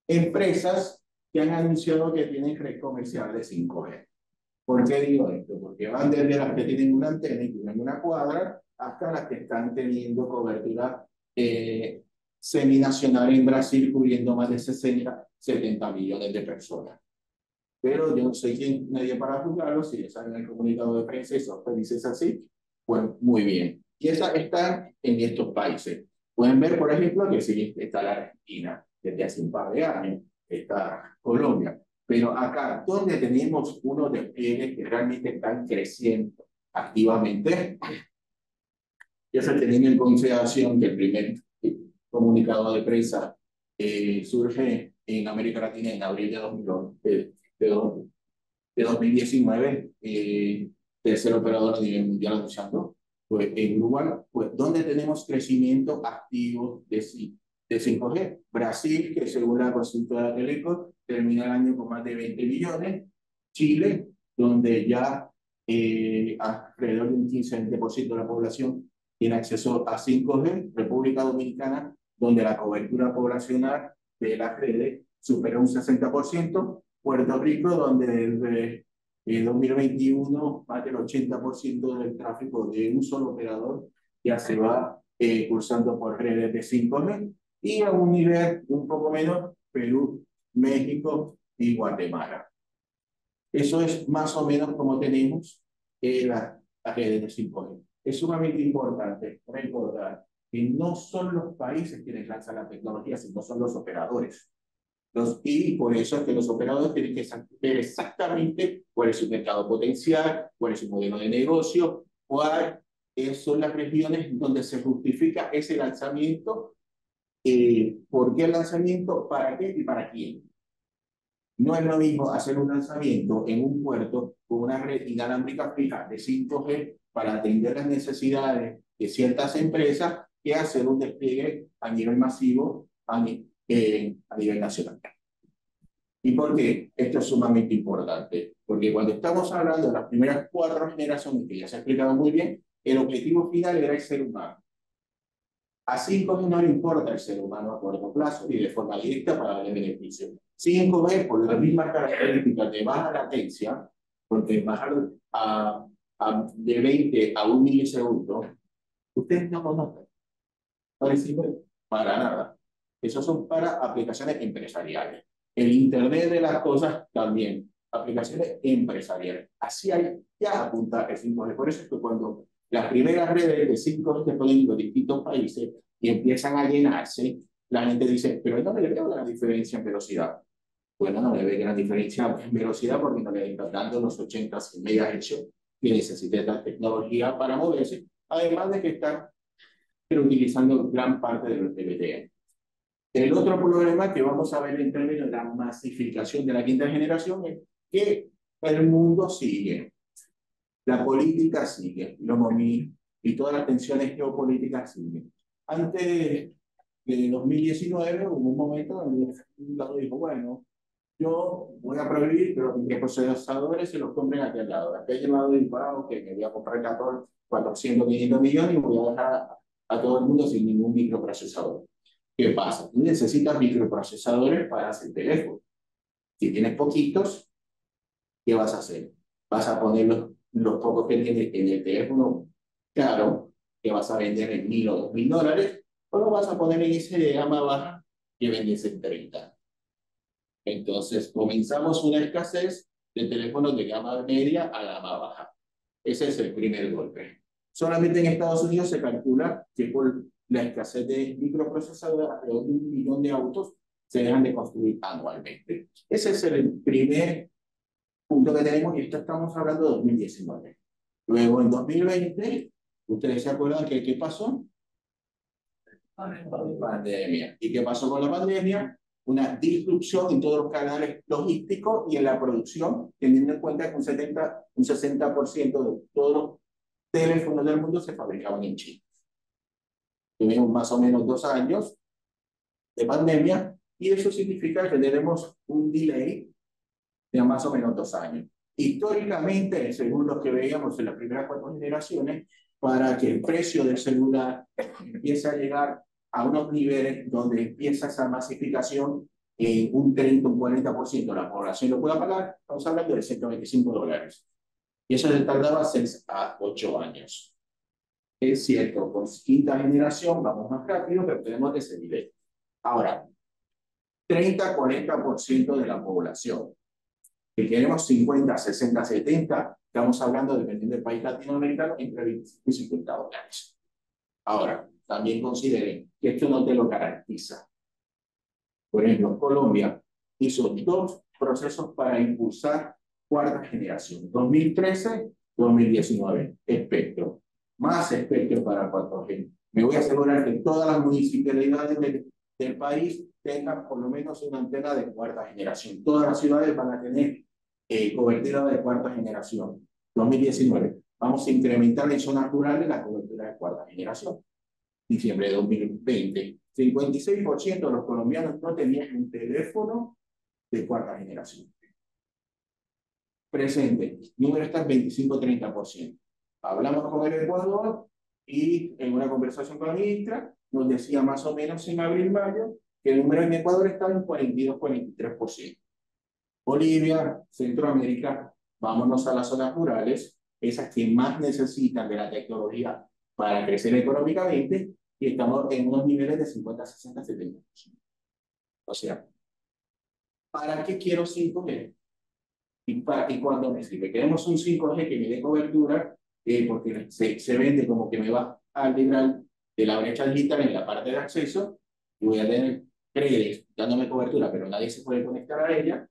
empresas que han anunciado que tienen red comercial de 5G. ¿Por qué digo esto? Porque van desde las que tienen una antena y tienen una cuadra hasta las que están teniendo cobertura seminacional en Brasil, cubriendo más de 60, 70 millones de personas. Pero yo no soy nadie para juzgarlo. Si les salen el comunicado de prensa y son felices así, pues muy bien. Y esas están en estos países. Pueden ver, por ejemplo, que sí está la Argentina desde hace un par de años, está Colombia. Pero acá, donde tenemos unos despliegues que realmente están creciendo activamente, ya se teniendo en consideración que el primer comunicado de prensa surge en América Latina en abril de 2019, tercer operador a nivel mundial anunciando, pues en Uruguay, pues donde tenemos crecimiento activo de 5G. Brasil, que según la consultora Telecom, termina el año con más de 20 millones. Chile, donde ya alrededor de un 15-20% de la población tiene acceso a 5G. República Dominicana, donde la cobertura poblacional de las redes supera un 60%. Puerto Rico, donde desde 2021 más del 80% del tráfico de un solo operador ya se va cursando por redes de 5G. Y a un nivel un poco menos, Perú, México y Guatemala. Eso es más o menos como tenemos las redes de 5G. Es sumamente importante recordar que no son los países quienes lanzan la tecnología, sino son los operadores. Y por eso es que los operadores tienen que saber exactamente cuál es su mercado potencial, cuál es su modelo de negocio, cuáles son las regiones donde se justifica ese lanzamiento, por qué el lanzamiento, para qué y para quién. No es lo mismo hacer un lanzamiento en un puerto con una red inalámbrica fija de 5G para atender las necesidades de ciertas empresas que hacer un despliegue a nivel masivo a nivel nacional. ¿Y por qué? Esto es sumamente importante. Porque cuando estamos hablando de las primeras 4 generaciones, que ya se ha explicado muy bien, el objetivo final era el ser humano. A 5G no le importa el ser humano a corto plazo y de forma directa para darle beneficio. 5G, por las mismas características de baja latencia, porque bajar de 20 a 1 milisegundo, ustedes no lo notan. No les sirve para nada. Esos son para aplicaciones empresariales. El Internet de las cosas también, aplicaciones empresariales. Así hay ya apunta el 5G. Por eso es que cuando las primeras redes de 5G se ponen en los distintos países y empiezan a llenarse, la gente dice, pero no le veo la diferencia en velocidad. Bueno, no le ve gran diferencia en velocidad porque no le están dando los 80 MHz que necesita esta tecnología para moverse, además de que están utilizando gran parte de los TBT. El otro problema que vamos a ver en términos de la masificación de la 5ª generación es que el mundo sigue, la política sigue, y todas las tensiones geopolíticas siguen. Antes de 2019 hubo un momento donde un lado dijo, bueno, yo voy a prohibir, pero que procesadores se los compren aquí al lado. Aquel lado dijo, ok, me voy a comprar 400, 500 millones y voy a dejar a todo el mundo sin ningún microprocesador. ¿Qué pasa? Tú necesitas microprocesadores para hacer teléfono. Si tienes poquitos, ¿qué vas a hacer? Vas a poner los pocos que tienes en el teléfono caro, que vas a vender en $1,000 o $2,000, o lo vas a poner en ese de gama baja que vendes en 30. Entonces, comenzamos una escasez de teléfonos de gama media a gama baja. Ese es el primer golpe. Solamente en Estados Unidos se calcula que por la escasez de microprocesadores, alrededor de 1 millón de autos se dejan de construir anualmente. Ese es el primer punto que tenemos, y esto estamos hablando de 2019. Luego, en 2020, ¿ustedes se acuerdan que qué pasó? Pandemia. ¿Y qué pasó con la pandemia? Una disrupción en todos los canales logísticos y en la producción, teniendo en cuenta que un 60% de todos los teléfonos del mundo se fabricaban en China. Tuvimos más o menos 2 años de pandemia y eso significa que tenemos un delay de más o menos 2 años. Históricamente, según lo que veíamos en las primeras 4 generaciones, para que el precio del celular empiece a llegar a unos niveles donde empieza esa masificación, un 30, un 40% de la población lo pueda pagar, estamos hablando de $125. Y eso se tardaba 6 a 8 años. Es cierto, con 5ª generación vamos más rápido, pero tenemos ese nivel. Ahora, 30-40% de la población, que queremos 50, 60, 70, estamos hablando, dependiendo del país latinoamericano, entre $25 y $50. Ahora, también consideren que esto no te lo garantiza. Por ejemplo, Colombia hizo 2 procesos para impulsar 4ª generación, 2013, 2019, espectro, más espectro para 4G. Me voy a asegurar que todas las municipalidades del país tengan por lo menos una antena de 4ª generación. Todas las ciudades van a tener cobertura de 4ª generación. 2019. Vamos a incrementar en zonas rurales la cobertura de 4ª generación. Diciembre de 2020. 56% de los colombianos no tenían un teléfono de 4ª generación. presente, número está en 25-30%. Hablamos con el Ecuador y en una conversación con la ministra nos decía más o menos en abril-mayo que el número en Ecuador estaba en 42-43%. Bolivia, Centroamérica, vámonos a las zonas rurales, esas que más necesitan de la tecnología para crecer económicamente, y estamos en unos niveles de 50, 60, 70%. O sea, ¿para qué quiero 5G? Y cuando me sirve, queremos un 5G que me dé cobertura, porque se vende como que me va a librar de la brecha digital en la parte de acceso, y voy a tener redes dándome cobertura, pero nadie se puede conectar a ella,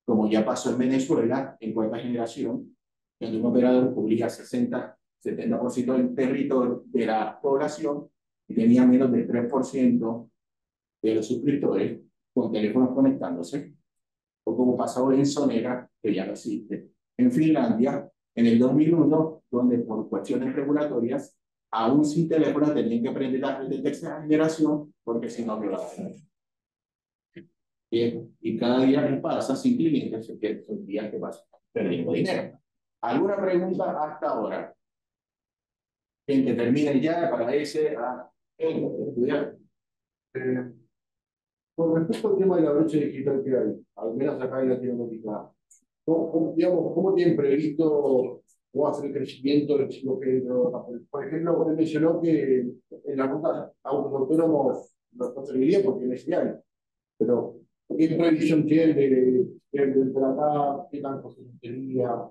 como ya pasó en Venezuela, en cuarta generación, donde un operador cubría 60-70% del territorio de la población y tenía menos del 3% de los suscriptores con teléfonos conectándose, o como pasó en Sonera, que ya no existe. En Finlandia, en el 2001, donde por cuestiones regulatorias, aún sin teléfono tenían que aprender la red de tercera generación, porque si no, me lo hacen. Y cada día que pasa sin clientes, son días que pasan perdiendo dinero. ¿Alguna pregunta hasta ahora? En que termine ya para ese a estudiar. Con respecto al tema de la brecha digital que hay, al menos acá en Latinoamérica, ¿cómo tienen previsto cómo hacer el crecimiento del chico que por ejemplo, usted mencionó que en la ruta autos autónomos no serviría porque no es ideal, pero ¿qué previsión tiene de tratar? ¿Qué tan sería?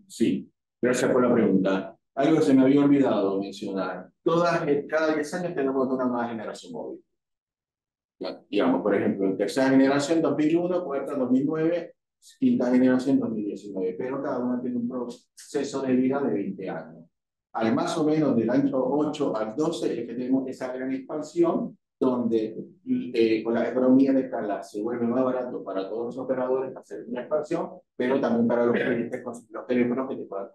Sí, gracias por la pregunta. Algo se me había olvidado mencionar. Cada 10 años tenemos una nueva generación móvil. Digamos, por ejemplo, en tercera generación 2001, cuarta 2009, quinta generación 2019, pero cada una tiene un proceso de vida de 20 años. Al más o menos del año 8 al 12 es que tenemos esa gran expansión donde con la economía de escala se vuelve más barato para todos los operadores hacer una expansión, pero también para los clientes con los teléfonos que te puedan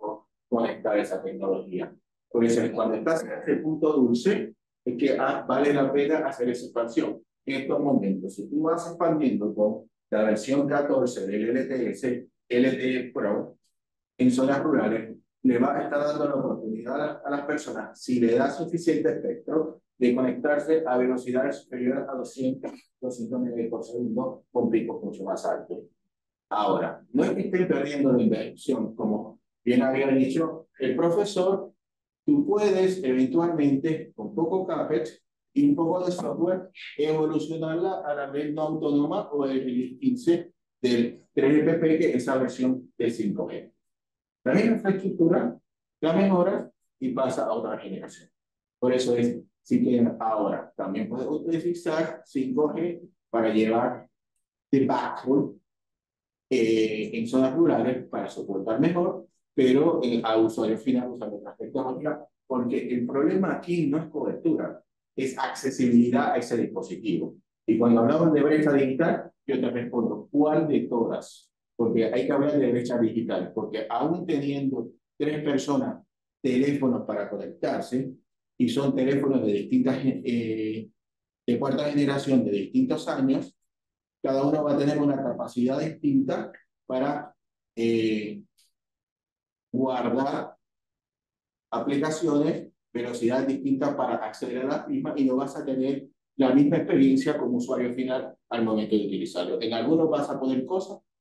conectar esa tecnología. Por eso, cuando estás en ese punto dulce, es que vale la pena hacer esa expansión. En estos momentos, si tú vas expandiendo con la versión 14 del LTE LTE Pro en zonas rurales, le va a estar dando la oportunidad a las personas, si le da suficiente espectro, de conectarse a velocidades superiores a 200 megabits por segundo con picos mucho más altos. Ahora, no es que estén perdiendo la inversión, como bien había dicho el profesor, tú puedes eventualmente, con poco CAPEX y un poco de software, evolucionarla a la red no autónoma o el release 15 del 3GPP, que es esa versión de 5G. La misma infraestructura, la mejora y pasa a otra generación. Por eso es, si quieren ahora, también puedes utilizar 5G para llevar de backhaul en zonas rurales para soportar mejor, pero a usuarios finales usando otras tecnologías, porque el problema aquí no es cobertura, es accesibilidad a ese dispositivo. Y cuando hablamos de brecha digital, yo te respondo, ¿cuál de todas? Porque hay que hablar de brecha digital, porque aún teniendo 3 personas teléfonos para conectarse, y son teléfonos de distintas, de cuarta generación, de distintos años, cada uno va a tener una capacidad distinta para guardar aplicaciones, velocidades distintas para acceder a las mismas, y no vas a tener la misma experiencia como usuario final al momento de utilizarlo. En algunos vas a poder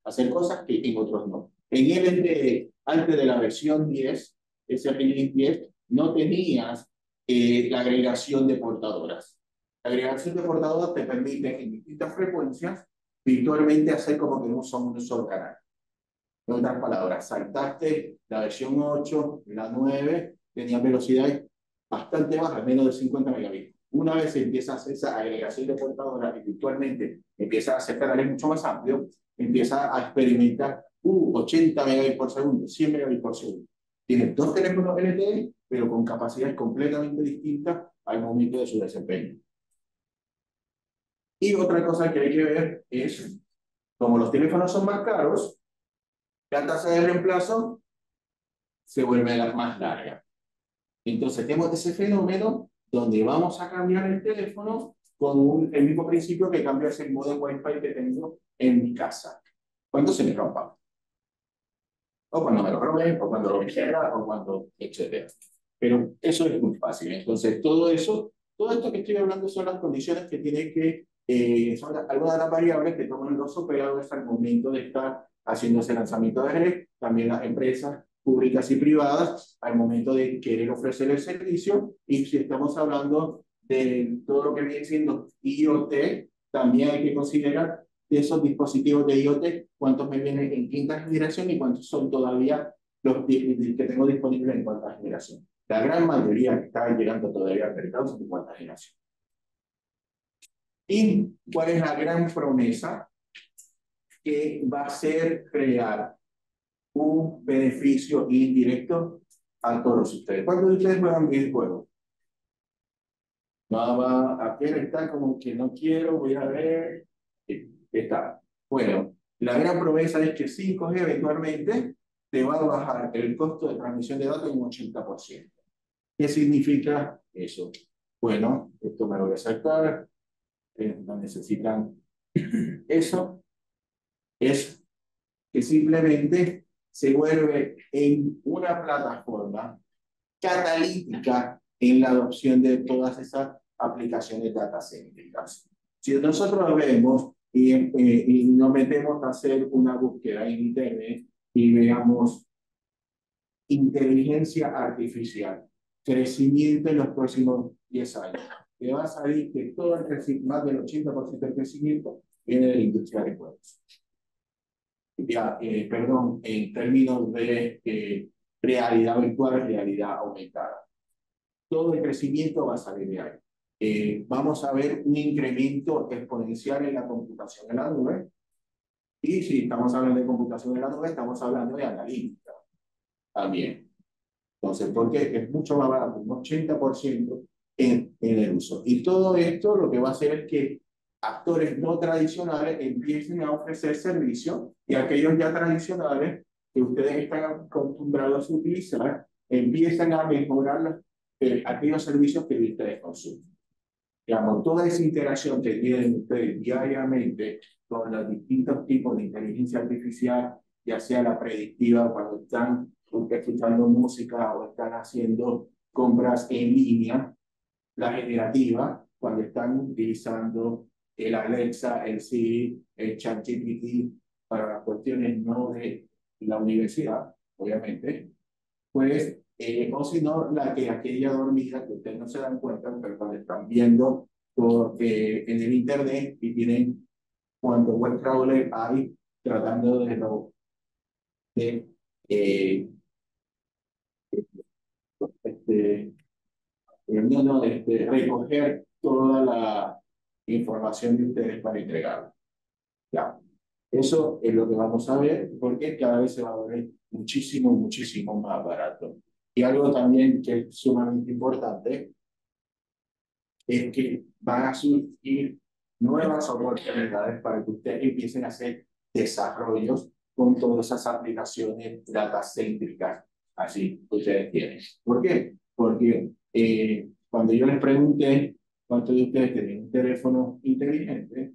hacer cosas que en otros no. En el antes de la versión 10, ese release 10, no tenías la agregación de portadoras. La agregación de portadoras te permite en distintas frecuencias virtualmente hacer como que no son un solo canal. En otras palabras, saltaste la versión 8, la 9, tenía velocidades bastante bajas, menos de 50 megabits. Una vez empiezas a hacer esa agregación de portadoras y virtualmente empiezas a hacer canales mucho más amplios, empiezas a experimentar 80 megabits por segundo, 100 megabits por segundo. Tienes 2 teléfonos LTE, pero con capacidades completamente distintas al momento de su desempeño. Y otra cosa que hay que ver es, como los teléfonos son más caros, la tasa de reemplazo se vuelve más larga. Entonces tenemos ese fenómeno donde vamos a cambiar el teléfono con el mismo principio que cambias el modem Wi-Fi que tengo en mi casa, cuando se me rompa. o cuando me lo roben, o cuando lo quiera, o cuando, etcétera. Pero eso es muy fácil. Entonces, todo eso, todo esto que estoy hablando son las condiciones que tienen que, son algunas de las variables que toman los operadores al momento de estar haciendo ese lanzamiento de red, también las empresas públicas y privadas al momento de querer ofrecer el servicio, y si estamos hablando de todo lo que viene siendo IoT, también hay que considerar de esos dispositivos de IoT, cuántos me vienen en quinta generación y cuántos son todavía los que tengo disponibles en cuarta generación. La gran mayoría que están llegando todavía al mercado son de cuarta generación. ¿Y cuál es la gran promesa? Que va a ser crear un beneficio indirecto a todos ustedes. ¿Cuántos de ustedes juegan videojuegos? Aquel está como que no quiero, voy a ver. Está. Bueno, la gran promesa es que 5G eventualmente te va a bajar el costo de transmisión de datos en un 80%. ¿Qué significa eso? Bueno, esto me lo voy a saltar. No necesitan eso. Es que simplemente se vuelve en una plataforma catalítica en la adopción de todas esas aplicaciones datacéntricas. Si nosotros vemos y nos metemos a hacer una búsqueda en Internet y veamos inteligencia artificial, crecimiento en los próximos 10 años, te va a salir que todo el crecimiento, más del 80% del crecimiento viene de la industria de juegos. Ya, perdón, en términos de realidad virtual, realidad aumentada. Todo el crecimiento va a salir de ahí. Vamos a ver un incremento exponencial en la computación en la nube. Y si estamos hablando de computación en la nube, estamos hablando de analítica también. Entonces, porque es mucho más barato, un 80% en el uso. Y todo esto lo que va a hacer es que actores no tradicionales empiecen a ofrecer servicios y aquellos ya tradicionales que ustedes están acostumbrados a utilizar empiezan a mejorar aquellos servicios que ustedes consumen. Digamos, toda esa interacción que tienen ustedes diariamente con los distintos tipos de inteligencia artificial, ya sea la predictiva cuando están escuchando música o están haciendo compras en línea, la generativa cuando están utilizando el Alexa, el Siri, el ChatGPT para las cuestiones no de la universidad, obviamente, pues, o si no, aquella dormida que ustedes no se dan cuenta, pero cuando están viendo en el Internet y tienen cuánto web crawler hay tratando de este, recoger toda la información de ustedes para entregarla. Ya. Eso es lo que vamos a ver, porque cada vez se va a volver muchísimo, muchísimo más barato. Y algo también que es sumamente importante es que van a surgir nuevas oportunidades para que ustedes empiecen a hacer desarrollos con todas esas aplicaciones datacéntricas así que ustedes tienen. ¿Por qué? Porque cuando yo les pregunté cuántos de ustedes tienen un teléfono inteligente,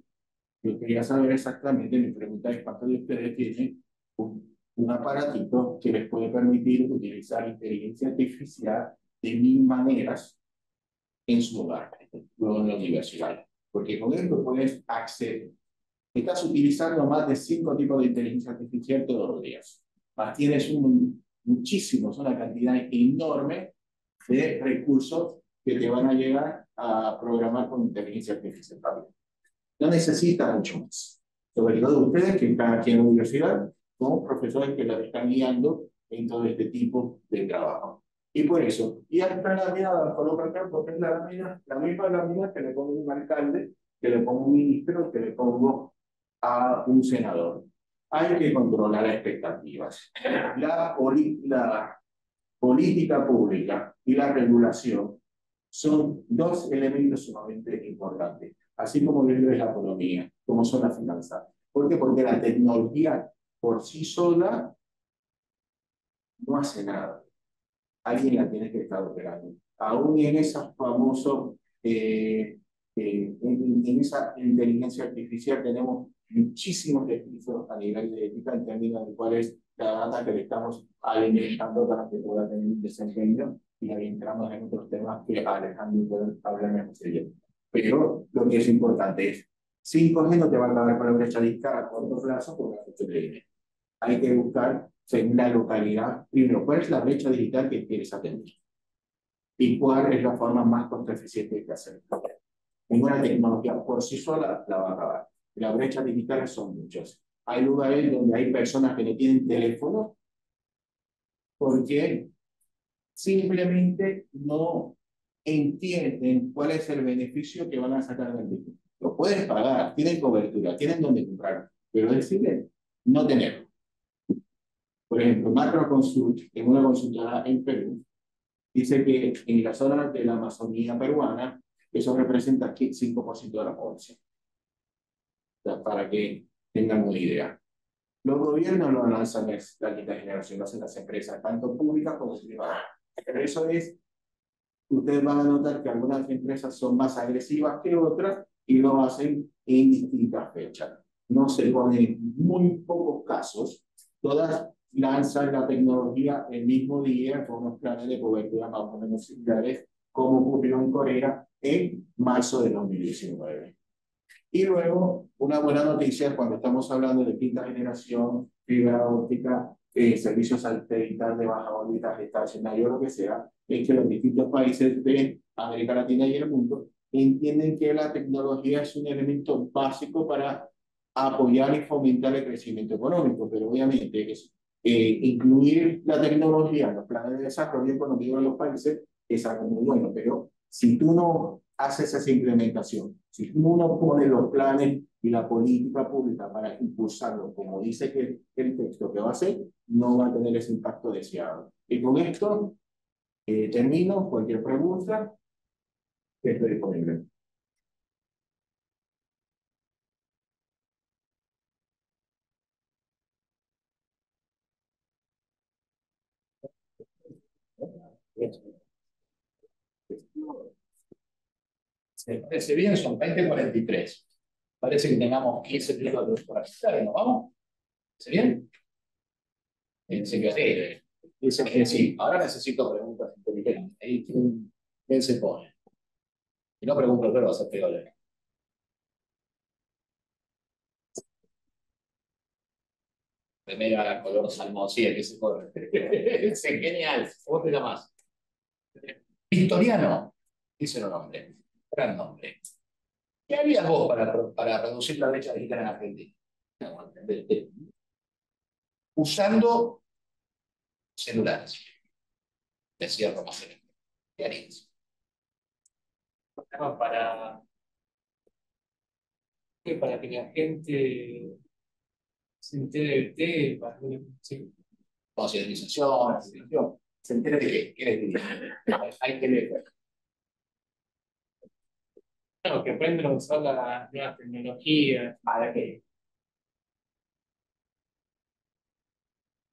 yo quería saber exactamente, mi pregunta es cuántos de ustedes tienen un aparatito que les puede permitir utilizar inteligencia artificial de 1000 maneras en su hogar, luego en la universidad. Porque con esto puedes acceder. Estás utilizando más de 5 tipos de inteligencia artificial todos los días. Más tienes muchísimos, una cantidad enorme de recursos que te van a llegar a programar con inteligencia artificial también. No necesita mucho más. Sobre todo ustedes que están aquí en la universidad, como profesores que la están guiando en todo este tipo de trabajo. Y por eso, y esta lámina la coloco acá porque es la misma lámina que le pongo a un alcalde, que le pongo a un ministro, que le pongo a un senador. Hay que controlar las expectativas. La política pública y la regulación son dos elementos sumamente importantes, así como lo es la economía, como son las finanzas. ¿Por qué? Porque la tecnología por sí sola no hace nada. Alguien la tiene que estar operando. Aún en esos famosos, en esa inteligencia artificial tenemos muchísimos desafíos a nivel de ética en términos de cuál es la data que le estamos alimentando para que pueda tener un desempeño, y ahí entramos en otros temas que Alejandro puede hablar mejor de ello. Pero lo que es importante es, 5G no te va a acabar con la brecha digital a corto plazo porque la fecha que viene. Hay que buscar, según la localidad, primero, cuál es la brecha digital que quieres atender y cuál es la forma más costo eficiente de hacerlo. Ninguna tecnología por sí sola la va a acabar. Las brechas digitales son muchas. Hay lugares donde hay personas que no tienen teléfono porque simplemente no entienden cuál es el beneficio que van a sacar del mismo. Lo pueden pagar, tienen cobertura, tienen donde comprar, pero deciden no tenerlo. Por ejemplo, Macroconsult, en una consultora en Perú, dice que en la zona de la Amazonía peruana, eso representa 5% de la población. O sea, para que tengan una idea. Los gobiernos no lanzan la quinta generación, lo hacen las empresas, tanto públicas como privadas. Pero eso es, ustedes van a notar que algunas empresas son más agresivas que otras y lo hacen en distintas fechas. No se ponen en muy pocos casos, todas lanzan la tecnología el mismo día con unos planes de cobertura más o menos similares, como ocurrió en Corea en marzo de 2019. Y luego, una buena noticia cuando estamos hablando de quinta generación, fibra óptica, servicios satelitales de baja órbita estacionario, lo que sea, es que los distintos países de América Latina y el mundo entienden que la tecnología es un elemento básico para apoyar y fomentar el crecimiento económico, pero obviamente es, incluir la tecnología en los planes de desarrollo económico de los países es algo muy bueno, pero si tú no haces esa implementación, si tú no pones los planes y la política pública para impulsarlo, como dice que el texto que va a hacer, no va a tener ese impacto deseado. Y con esto termino. Cualquier pregunta, estoy disponible. Me parece bien, son 20:43. Parece que tengamos 15 minutos para estar, ¿no? ¿Vamos? ¿Parece bien? Dice que sí. Dice que sí. Ahora necesito preguntas inteligentes. Ahí, ¿quién se pone? Y no pregunto, pero va a ser peor. Primera color salmón, sí, el que se corre. Es genial. ¿Cómo te llamas? Victoriano. Dice el nombre. Gran nombre. ¿Qué harías vos para reducir la brecha digital en Argentina? Usando celulares. Decía Roma. ¿Qué harías? Para que la gente se entere del tema, sí. Concientización, se entere de qué. ¿Qué les diría? Hay que leer. Claro, que aprendan a usar las nuevas tecnologías, ¿Para qué?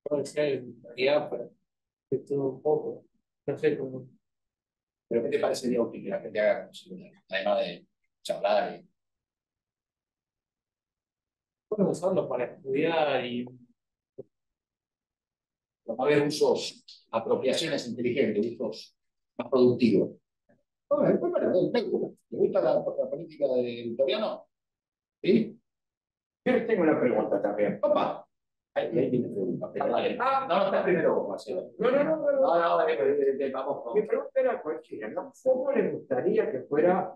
puede ser en realidad para de todo un poco. No sé cómo. ¿Pero qué te parecería útil que la gente haga con su celular? Además de charlar. Pueden usarlo para estudiar y Va a haber usos, apropiaciones inteligentes, usos más productivos. Bueno, después, bueno, ¿te gusta la política de Victoriano? ¿Sí? Yo tengo una pregunta también. Papá. Ahí tiene pregunta. Dale. No, estás primero vos, Marcelo. Vamos Mi con. pregunta era cualquiera, ¿no? ¿Cómo le gustaría que fuera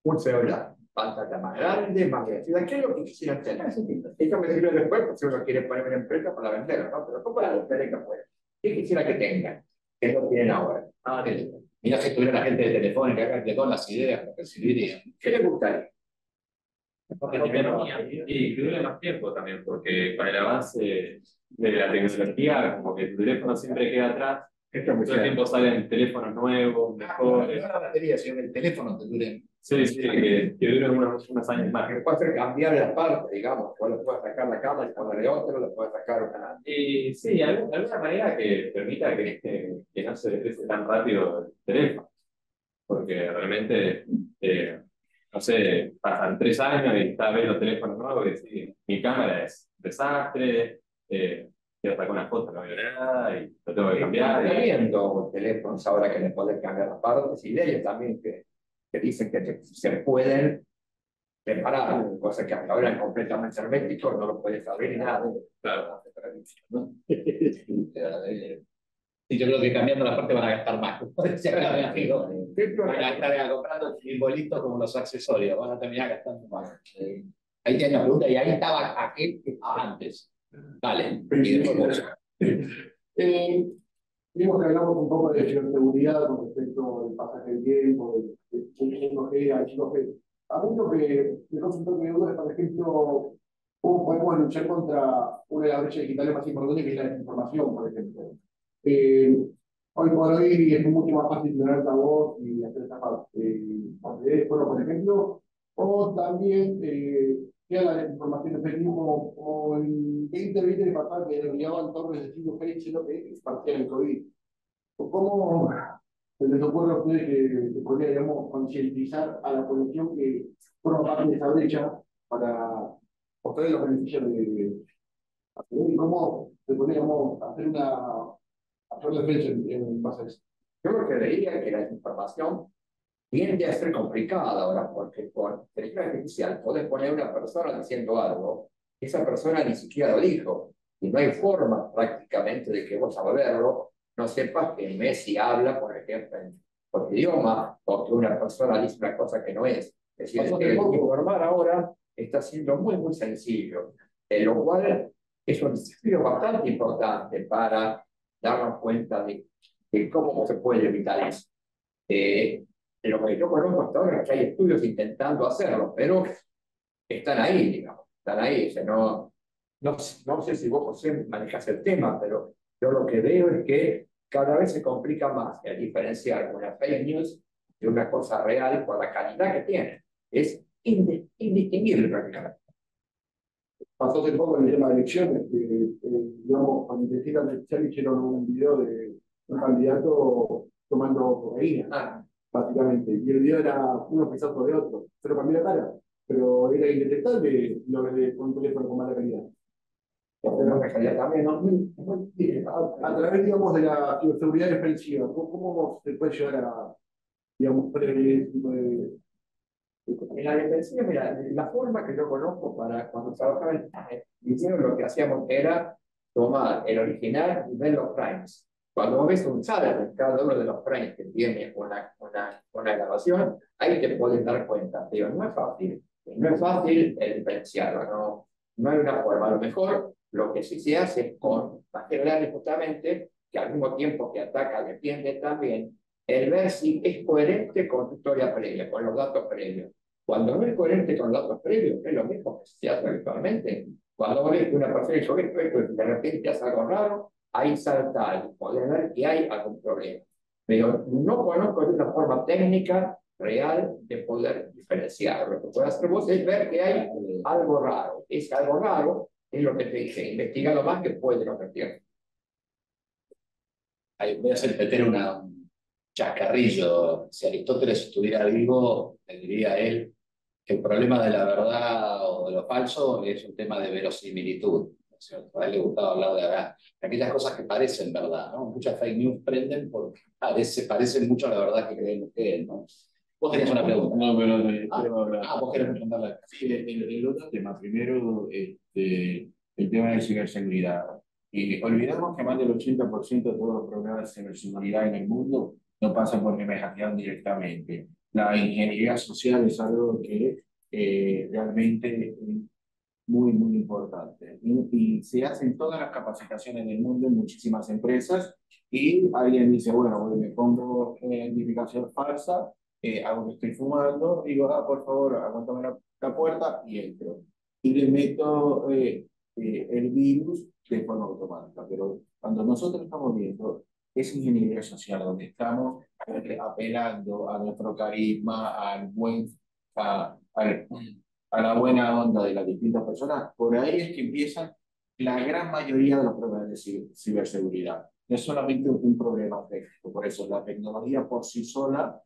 un celular? Pantalla más grande, más velocidad, ¿qué es lo que quisieran tener? Esto me sirve después, porque si uno quiere poner una empresa para venderla, ¿no? Pero ¿cómo le gustaría que fuera? ¿Qué quisiera que tengan? ¿Qué no tienen ahora? Mirá que estuviera la gente de Telefónica acá que con las ideas que recibirían. ¿Qué le gustaría? Y que dure más tiempo también, porque con el avance de la tecnología, como que tu teléfono siempre queda atrás, Esto es muy todo el tiempo salen teléfonos nuevos, No mejores. la batería, sino que el teléfono te dure. Sí, sí, que duren unos años más. Que puede hacer cambiar la parte, digamos, o le puede sacar la cámara y ponerle otro, le puede sacar una. Y sí, alguna manera que permita que no se despeje tan rápido el teléfono, porque realmente no sé, pasan 3 años y está vez los teléfonos nuevos y decís, mi cámara es un desastre, quiero sacar una foto, no veo nada y lo tengo que cambiar. Está viendo teléfonos ahora que le pueden cambiar las partes y leyes también que dicen que se pueden reparar, cosas que hasta ahora eran completamente herméticos, no lo puedes abrir ni nada. Claro. ¿no? Y yo creo que cambiando la parte van a gastar más. Van a estar comprando simbolitos como los accesorios, van a terminar gastando más. Ahí tiene la pregunta, y ahí estaba aquel que estaba antes. Dale, y después vos. Vimos que hablamos un poco de ciberseguridad con respecto al pasaje del tiempo, del 5G al 5G. A mí lo que me consultó que uno es, por ejemplo, cómo podemos luchar contra una de las brechas digitales más importantes, que es la desinformación, por ejemplo. Hoy por hoy es mucho más fácil tener la voz y hacer esa parte por teléfono, por ejemplo, o también queda la desinformación efectiva como el 2020 de pasar que enviaban torres de 5G diciendo que esparcían el COVID. ¿Cómo se les ocurre a ustedes que se podría, digamos, concientizar a la población que forma parte de esa brecha para obtener los beneficios de y cómo se podría, digamos, hacer defensa en base a eso? Yo lo que veía que la desinformación tiende a ser complicada ahora, porque con inteligencia artificial podés poner a una persona diciendo algo, esa persona ni siquiera lo dijo, y no hay forma prácticamente de que vos, al verlo, no sepas que Messi habla, por ejemplo, en otro idioma, o que una persona dice una cosa que no es. Es decir, el informar ahora está siendo muy, muy sencillo, lo cual es un desafío bastante importante para darnos cuenta de cómo se puede evitar eso. Lo que yo conozco hasta ahora es que hay estudios intentando hacerlo, pero están ahí, digamos, están ahí. O sea, no sé si vos, José, manejás el tema, pero yo lo que veo es que cada vez se complica más el diferenciar una fake news de una cosa real por la calidad que tiene. Es indistinguible prácticamente. Pasó hace poco en el tema de elecciones, que digamos, con inteligencia artificial hicieron un video de un candidato tomando cocaína, básicamente. Y el video era uno pesado sobre otro. Se lo cambió la cara, pero era indetectable lo de con un teléfono con mala calidad. También, ¿no? A través, digamos, de la ciberseguridad defensiva, ¿cómo se puede llegar a, digamos, prevenir ese tipo de... En la defensiva, mira, la forma que yo conozco para cuando trabajaba en liceo, lo que hacíamos era tomar el original y ver los frames. Cuando ves un salto en cada uno de los frames que tiene una grabación, ahí te puedes dar cuenta. Pero no es fácil diferenciarlo, no hay una forma. A lo mejor lo que sí se hace con materiales justamente, que al mismo tiempo que ataca, defiende también, el ver si es coherente con tu historia previa, con los datos previos. Cuando no es coherente con los datos previos, es lo mismo que se hace habitualmente. Cuando ves que una persona hizo esto, y de repente hace algo raro, ahí salta algo, podés ver que hay algún problema. Pero no conozco de una forma técnica real de poder diferenciar. Lo que puede hacer vos es ver que hay algo raro. Es algo raro, es lo que te dice, investiga lo más que puede lo que tiene. Voy a hacer meter un chascarrillo. Si Aristóteles estuviera vivo, le diría a él que el problema de la verdad o de lo falso es un tema de verosimilitud. A él le gustaba hablar de aquellas cosas que parecen verdad, ¿no? Muchas fake news prenden porque parecen mucho a la verdad que creemos que es, ¿no? Vos tenías una pregunta. No, pero vos querés responderla. Sí, el otro tema. Primero, el tema de ciberseguridad. Olvidamos que más del 80% de todos los problemas de ciberseguridad en el mundo no pasan porque me hackean directamente. La ingeniería social es algo que realmente es muy, muy importante. Y se hacen todas las capacitaciones del mundo en muchísimas empresas y alguien dice, bueno, me pongo identificación falsa, hago que estoy fumando, digo, por favor, aguántame la puerta y entro. Y le meto el virus de forma automática. Pero cuando nosotros estamos viendo esa ingeniería social, donde estamos apelando a nuestro carisma, a la buena onda de las distintas personas, por ahí es que empiezan la gran mayoría de los problemas de ciberseguridad. No es solamente un problema técnico, por eso la tecnología por sí sola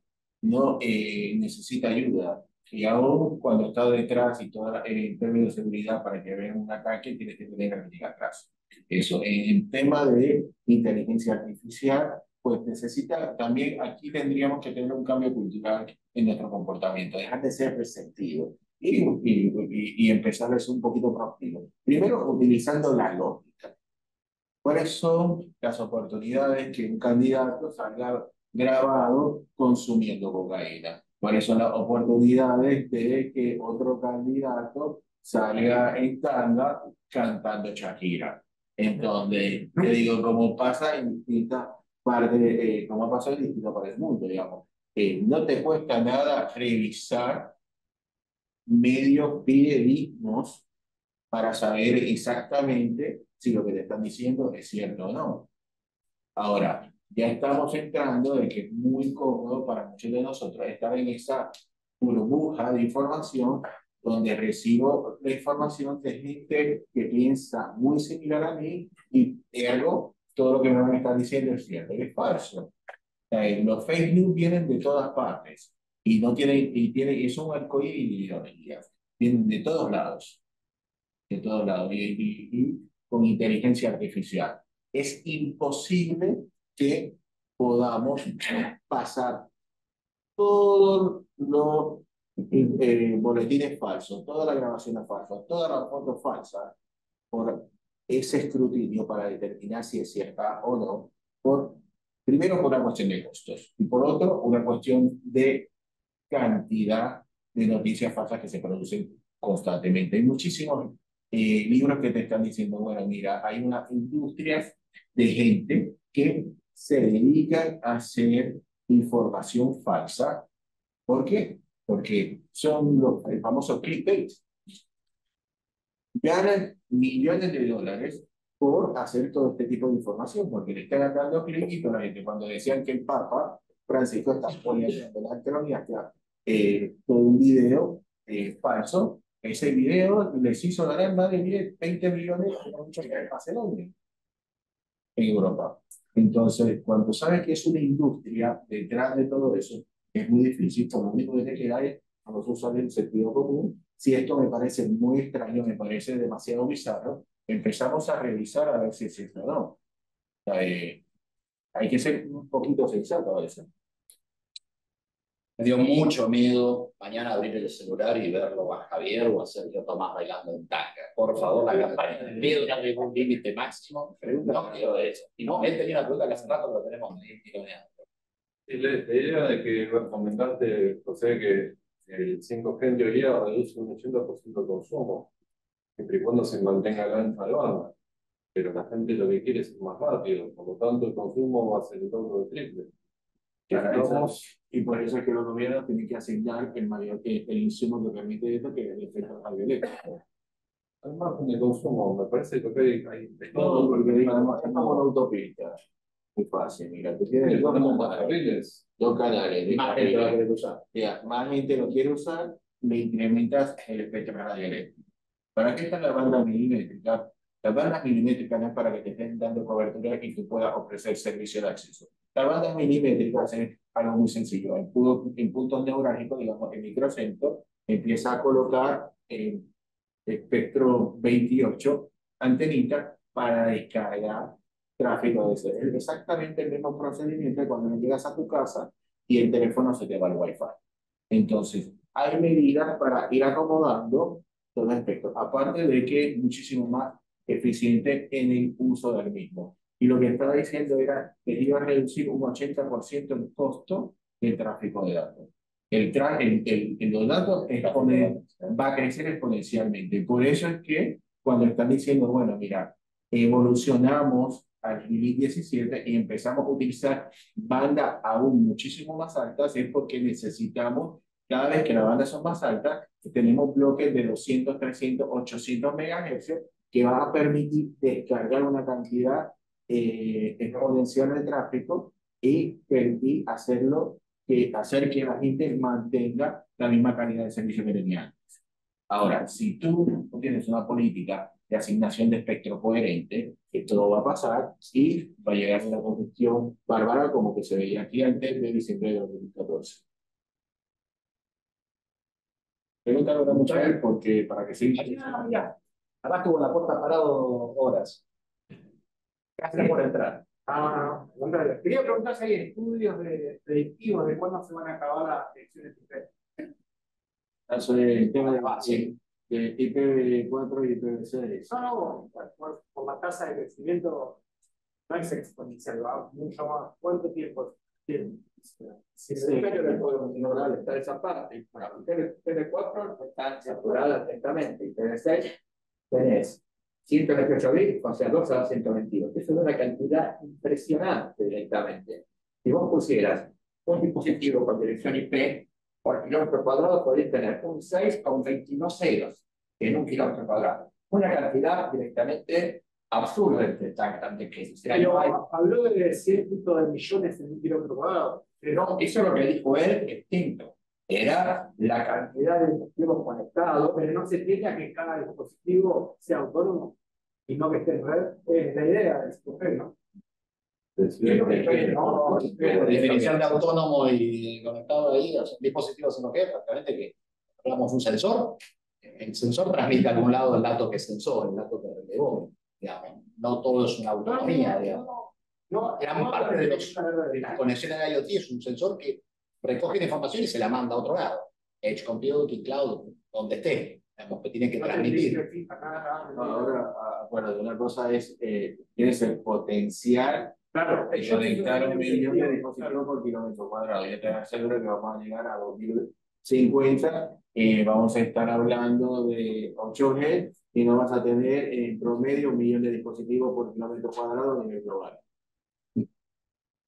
no necesita ayuda. Y aún cuando está detrás y todo en términos de seguridad para que vean un ataque, tienes que tener alguien atrás. Eso, en el tema de inteligencia artificial, pues necesita también, aquí tendríamos que tener un cambio cultural en nuestro comportamiento, dejar de ser receptivo y empezar a ser un poquito proactivo. Primero, utilizando la lógica. ¿Cuáles son las oportunidades que un candidato salga grabado consumiendo cocaína? ¿Cuáles son las oportunidades de que otro candidato salga en tanga cantando Shakira? Entonces, te digo, como pasa en distintas partes, como pasa en distintas partes del mundo, digamos. No te cuesta nada revisar medios fidedignos para saber exactamente si lo que te están diciendo es cierto o no. Ahora, ya estamos entrando de que es muy cómodo para muchos de nosotros estar en esa burbuja de información donde recibo la información de gente que piensa muy similar a mí y ergo, todo lo que me van a estar diciendo es cierto y es falso. Los fake news vienen de todas partes y no tienen, es un arcoíris de ideologías, vienen de todos lados, y con inteligencia artificial. Es imposible que podamos pasar todos los boletines falsos, todas las grabaciones falsas, todas las fotos falsas, por ese escrutinio para determinar si es cierta o no, primero por una cuestión de costos y por otro una cuestión de cantidad de noticias falsas que se producen constantemente. Hay muchísimos libros que te están diciendo, bueno, mira, hay unas industrias de gente que se dedican a hacer información falsa. ¿Por qué? Porque son los famosos clickbait. Ganan millones de dólares por hacer todo este tipo de información, porque le están dando clic y toda la gente, cuando decían que el Papa Francisco está poniendo delante de la mía, todo un video falso, ese video les hizo ganar más de 20 millones de muchos en Barcelona, en Europa. Entonces, cuando sabes que es una industria detrás de todo eso, es muy difícil, por lo único que te queda es a nosotros usar el sentido común. Si esto me parece muy extraño, me parece demasiado bizarro, empezamos a revisar a ver si es cierto o no. O sea, hay que ser un poquito sensato a eso. Me dio mucho miedo mañana abrir el celular y verlo a Javier o a Sergio Tomás bailando en tanga. Por favor, la campaña del miedo ya llegó a un límite máximo. No quiero eso. Y no, él tenía una pregunta que hace rato lo tenemos medio. La idea de que comentaste, José, que el 5G en teoría reduce un 80% el consumo, siempre y cuando se mantenga la ancha de banda. Pero la gente lo que quiere es ir más rápido, por lo tanto el consumo va a ser el doble o el triple. Y por eso es que los gobiernos tienen que asignar el insumo que permite esto, que es el efecto radioeléctrico. Además, con el consumo, me parece que hay No, porque digamos, es como una autopista. Muy fácil, mira, tú tienes dos canales, más gente lo quiere usar. Ya, más gente lo quiere usar, le incrementas el efecto radioeléctrico. ¿Para qué está la banda milimétrica? La banda milimétrica no es para que te estén dando cobertura y tú puedas ofrecer servicio de acceso. La banda milimétrica es algo muy sencillo. En puntos neurálgicos, digamos, el microcentro empieza a colocar espectro 28 antenitas para descargar tráfico de ese. Es exactamente el mismo procedimiento cuando llegas a tu casa y el teléfono se te va al Wi-Fi. Entonces, hay medidas para ir acomodando todo el espectro, aparte de que es muchísimo más eficiente en el uso del mismo. Y lo que estaba diciendo era que iba a reducir un 80% el costo del tráfico de datos. Los datos va a crecer exponencialmente. Por eso es que cuando están diciendo, bueno, mira, evolucionamos al 2017 y empezamos a utilizar bandas aún muchísimo más altas, es porque necesitamos, cada vez que las bandas son más altas, tenemos bloques de 200, 300, 800 MHz que van a permitir descargar una cantidad exponencial de tráfico y permitir hacer que la gente mantenga la misma calidad de servicio que tenía antes. Ahora, si tú no tienes una política de asignación de espectro coherente, esto no va a pasar y va a llegar a una congestión bárbara como que se veía aquí antes de diciembre de 2014. Pregúntale a la mujer porque para que se... Además tuvo en la puerta parado horas. Casi por entrar. Quería preguntar si hay estudios predictivos de cuándo se van a acabar las elecciones IP. Eso es el tema de IPv4 y IPv6. No, por la tasa de crecimiento no es exponencial, va mucho más. ¿Cuánto tiempo tiene? Si el imperio del pueblo neuronal está esa parte, bueno, IPv4 está saturada directamente, IPv6 tenés 128 bits, o sea, 2 a la 122. Eso es una cantidad impresionante directamente. Si vos pusieras un dispositivo con dirección IP por kilómetro cuadrado, podés tener un 6 a un 22 ceros en un kilómetro cuadrado. Una cantidad directamente absurda de tan grande que es. O sea, no hay... Habló de 100 de millones en un kilómetro cuadrado. No, eso es lo que dijo él, extinto. Era la cantidad de dispositivos conectados. Pero no se tiene a que cada dispositivo sea autónomo y no que esté en red. Es la idea del sistema, ¿no? La definición de autónomo y conectado ahí, o sea, dispositivos en lo que es, prácticamente que hablamos de un sensor. El sensor transmite a algún lado el dato que sensó, el dato que relevó. Digamos. No todo es una autonomía, digamos. Gran parte de las conexiones de IoT es un sensor que recoge la información y se la manda a otro lado. Edge Computing, Cloud, donde esté. Digamos, que tiene que transmitir. Ahora, bueno, una cosa es, tienes el potencial de conectar 1.000.000 de dispositivos por kilómetro cuadrado. Yo te aseguro que vamos a llegar a 2050 y vamos a estar hablando de 8G y no vas a tener en promedio 1.000.000 de dispositivos por kilómetro cuadrado a nivel global.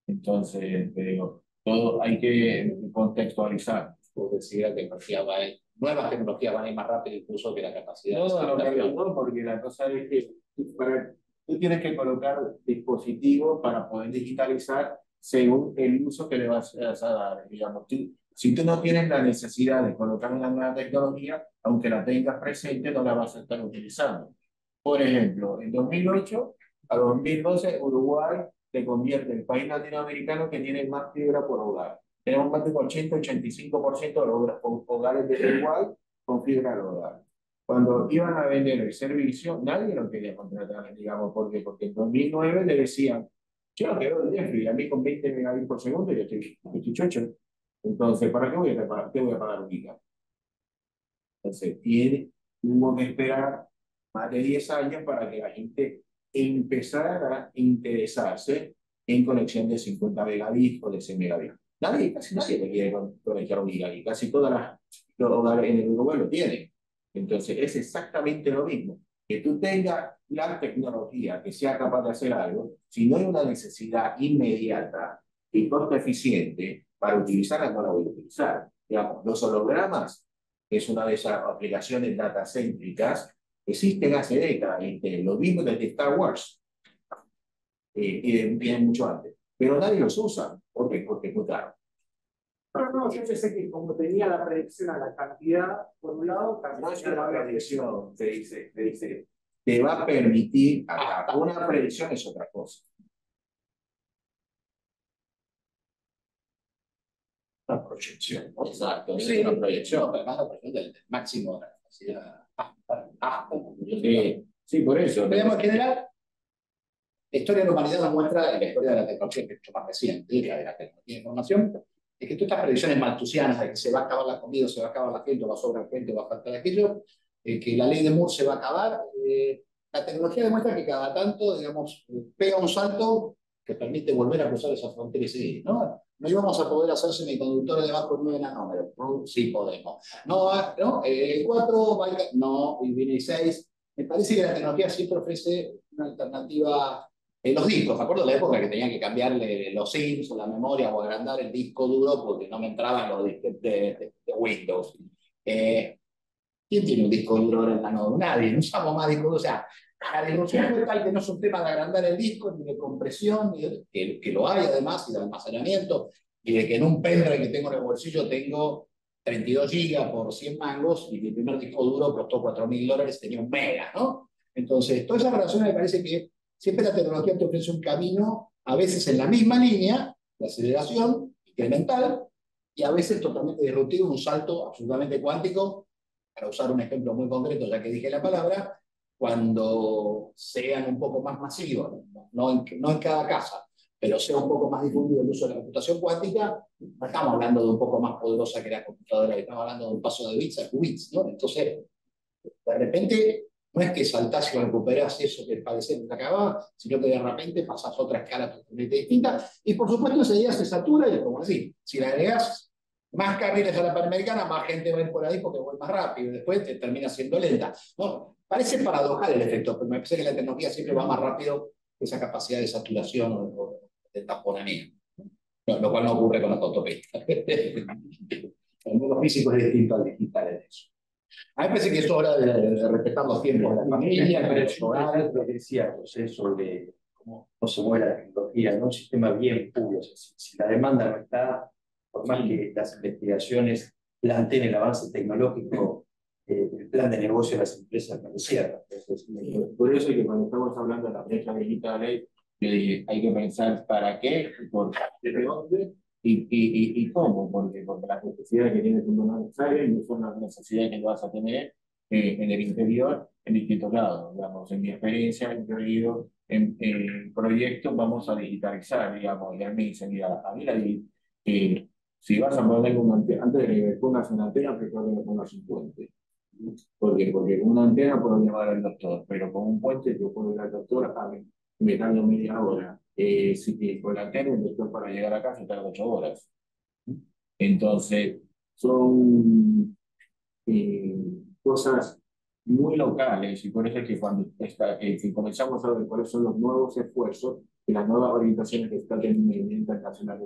Entonces, te digo, todo hay que contextualizar. Porque si la tecnología va a ir, nuevas tecnologías van a ir más rápido incluso que la capacidad de No, adaptación. no, porque la cosa es que tú tienes que colocar dispositivos para poder digitalizar según el uso que le vas a dar. Digamos, si tú no tienes la necesidad de colocar una nueva tecnología, aunque la tengas presente, no la vas a estar utilizando. Por ejemplo, en 2008 a 2012, Uruguay se convierte en el país latinoamericano que tiene más fibra por hogar. Tenemos más del 80-85% de los hogares de Uruguay con fibra al hogar. Cuando iban a vender el servicio, nadie lo quería contratar, digamos, ¿por qué? Porque en 2009 le decían, yo no quiero el Jeffrey, a mí con 20 megabits por segundo yo estoy chocho. Entonces, ¿para qué voy a pagar un giga? Entonces, tuvimos que esperar más de 10 años para que la gente empezara a interesarse en conexión de 50 megabits o de 100 megabits. Casi nadie le quiere conectar un gigabit, casi todas los hogares en el Uruguay lo tienen. Entonces, es exactamente lo mismo. Que tú tengas la tecnología que sea capaz de hacer algo, si no hay una necesidad inmediata y costo eficiente para utilizarla, no la voy a utilizar. Digamos, los hologramas, que es una de esas aplicaciones datacéntricas, existen hace décadas, lo mismo desde Star Wars, y vienen mucho antes, pero nadie los usa. ¿Por qué? Porque es muy caro. No, yo pensé que como tenía la predicción a la cantidad, por un lado, No es una predicción, te dice, te va a permitir, una predicción es otra cosa. Una proyección. Exacto, sí, es una proyección, pero además la proyección del máximo de la capacidad. Sí, por eso. Pero en general, la historia de la humanidad nos muestra, y la historia de la tecnología, que es mucho más reciente, la de la tecnología de información, es que todas estas predicciones malthusianas de que se va a acabar la comida, se va a acabar la gente, va a sobrar gente, va a faltar aquello, que la ley de Moore se va a acabar, la tecnología demuestra que cada tanto, digamos, pega un salto que permite volver a cruzar esa frontera y seguir, ¿no? No íbamos a poder hacer semiconductores de bajo 9 nanómetros, sí podemos. No, el 4, no, y viene el 6. Me parece que la tecnología siempre ofrece una alternativa. En los discos, me acuerdo de la época que tenían que cambiarle los SIMs o la memoria o agrandar el disco duro porque no me entraban los discos de Windows. ¿Quién tiene un disco duro ahora en la nube? Nadie, no usamos más discos duros. O sea, la disrupción fue tal que no es un tema de agrandar el disco, ni de compresión, ni que lo hay además, y de almacenamiento, y de que en un pendrive que tengo en el bolsillo tengo 32 gigas por 100 mangos, y mi primer disco duro costó $4.000, tenía 1 mega, ¿no? Entonces, toda esa relación me parece que siempre la tecnología te ofrece un camino, a veces en la misma línea, de aceleración incremental, y a veces totalmente disruptivo, un salto absolutamente cuántico, para usar un ejemplo muy concreto, ya que dije la palabra, cuando sean un poco más masivos, no en cada casa, pero sea un poco más difundido el uso de la computación cuántica, no estamos hablando de un poco más poderosa que la computadora, estamos hablando de un paso de bits a qubits, ¿no? Entonces, de repente, no es que saltás y recuperás eso que parecía que acababa, sino que de repente pasás a otra escala totalmente distinta, y por supuesto ese día se satura, y como así, si le agregás más carriles a la Panamericana, más gente va a ir por ahí porque voy más rápido, y después te termina siendo lenta. No, parece paradojal el efecto, pero me parece que la tecnología siempre va más rápido que esa capacidad de saturación o de taponamiento. No, lo cual no ocurre con las autopistas. El mundo físico es distinto al digital en eso. A mí me parece que es hora de respetar los tiempos de la familia, Pero los horarios. lo que decía José sobre cómo no se mueve la tecnología, ¿no? Un sistema bien puro. O sea, si la demanda no está, por más que las investigaciones planteen el avance tecnológico, el plan de negocio de las empresas no cierra. Por eso es que cuando estamos hablando de la brecha digital, yo dije, hay que pensar para qué, por qué, de dónde y cómo, porque las necesidades que tienes en Buenos Aires no son las necesidades que vas a tener en el interior, en distintos lados. Digamos, en mi experiencia, yo he ido en proyectos, vamos a digitalizar, digamos, y a mí se mira, a mí si vas a poner una antena, antes de que me pongas una antena, prefiero que me pongas un puente. Porque con una antena puedo llamar al doctor, pero con un puente yo puedo ir al doctor a me tardo media hora. Si con la antena el doctor para llegar a casa tarda 8 horas. Entonces, son cosas muy locales y por eso es que cuando que comenzamos a ver cuáles son los nuevos esfuerzos y las nuevas orientaciones que está teniendo el Internacional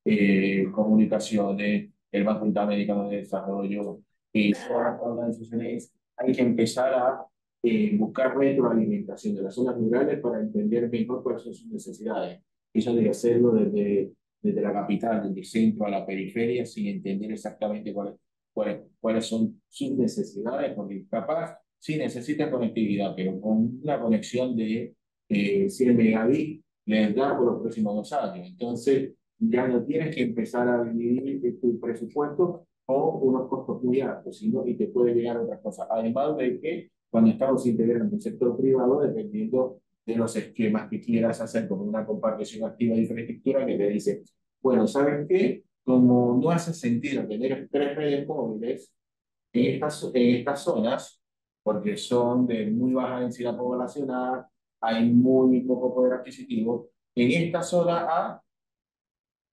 de Comunicaciones, el Banco Interamericano de Desarrollo y todas las organizaciones, hay que empezar a buscar retroalimentación de las zonas rurales para entender mejor cuáles son sus necesidades. Eso debe hacerlo desde la capital, desde el centro a la periferia, sin entender exactamente cuáles son sus necesidades, porque capaz sí necesitan conectividad, pero con una conexión de 100 megabits les da por los próximos 2 años. Entonces, ya no tienes que empezar a dividir tu presupuesto o unos costos muy altos, sino y te puede llegar a otras cosas. Además de que cuando estamos integrando el sector privado, dependiendo de los esquemas que quieras hacer con una compartición activa de infraestructura que te dice, bueno, ¿saben qué? Como no hace sentido tener 3 redes móviles en estas zonas, porque son de muy baja densidad poblacional, hay muy poco poder adquisitivo, en esta zona A,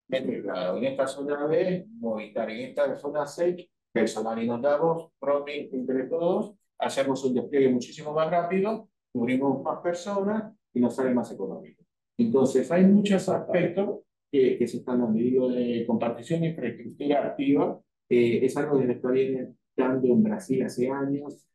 claro, en esta zona B, Movistar, en esta zona C, personal y nos damos roaming entre todos, hacemos un despliegue muchísimo más rápido, cubrimos más personas y nos sale más económico. Entonces, hay muchos aspectos que se están dando. Digo, de compartición de infraestructura activa, es algo que se está viendo tanto en Brasil hace años,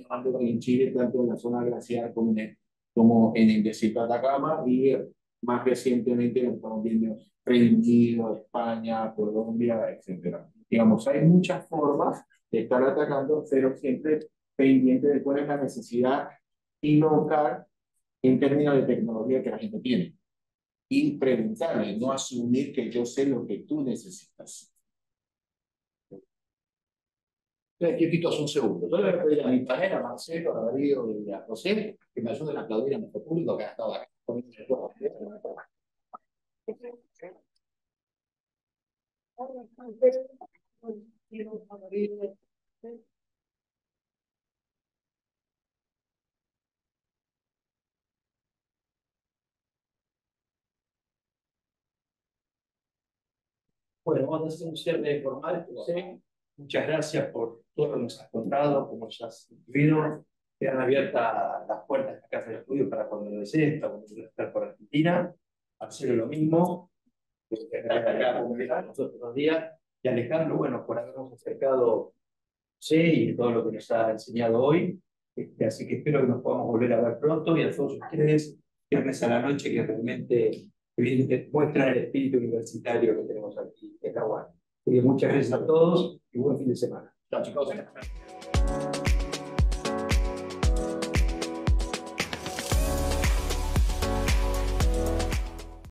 tanto en Chile, tanto en la zona glaciar como en el desierto de Atacama, y más recientemente lo estamos viendo Reino Unido, España, Colombia, etc. Digamos, hay muchas formas de estar atacando, pero siempre pendiente de cuál es la necesidad y local en términos de tecnología que la gente tiene. Y preguntarle, no asumir que yo sé lo que tú necesitas. Quietitos un segundo. Yo le voy a pedir a mi panera, a Marcelo, a Darío y a José, que me ayuden a aplaudir a nuestro público que ha estado acá. Bueno, vamos a hacer un cierre formal. José, muchas gracias por todo lo que nos has contado, como ya has incluido. Quedan abiertas las puertas de la Casa de Estudio para cuando lo desees, para cuando quieras estar por Argentina. Marcelo, lo mismo. Nosotros los días. Y Alejandro, bueno, por habernos acercado y todo lo que nos ha enseñado hoy. Así que espero que nos podamos volver a ver pronto y a todos ustedes, viernes a la noche, que realmente muestran el espíritu universitario que tenemos aquí en la UAN. Muchas gracias a todos y buen fin de semana. Chao, chicos.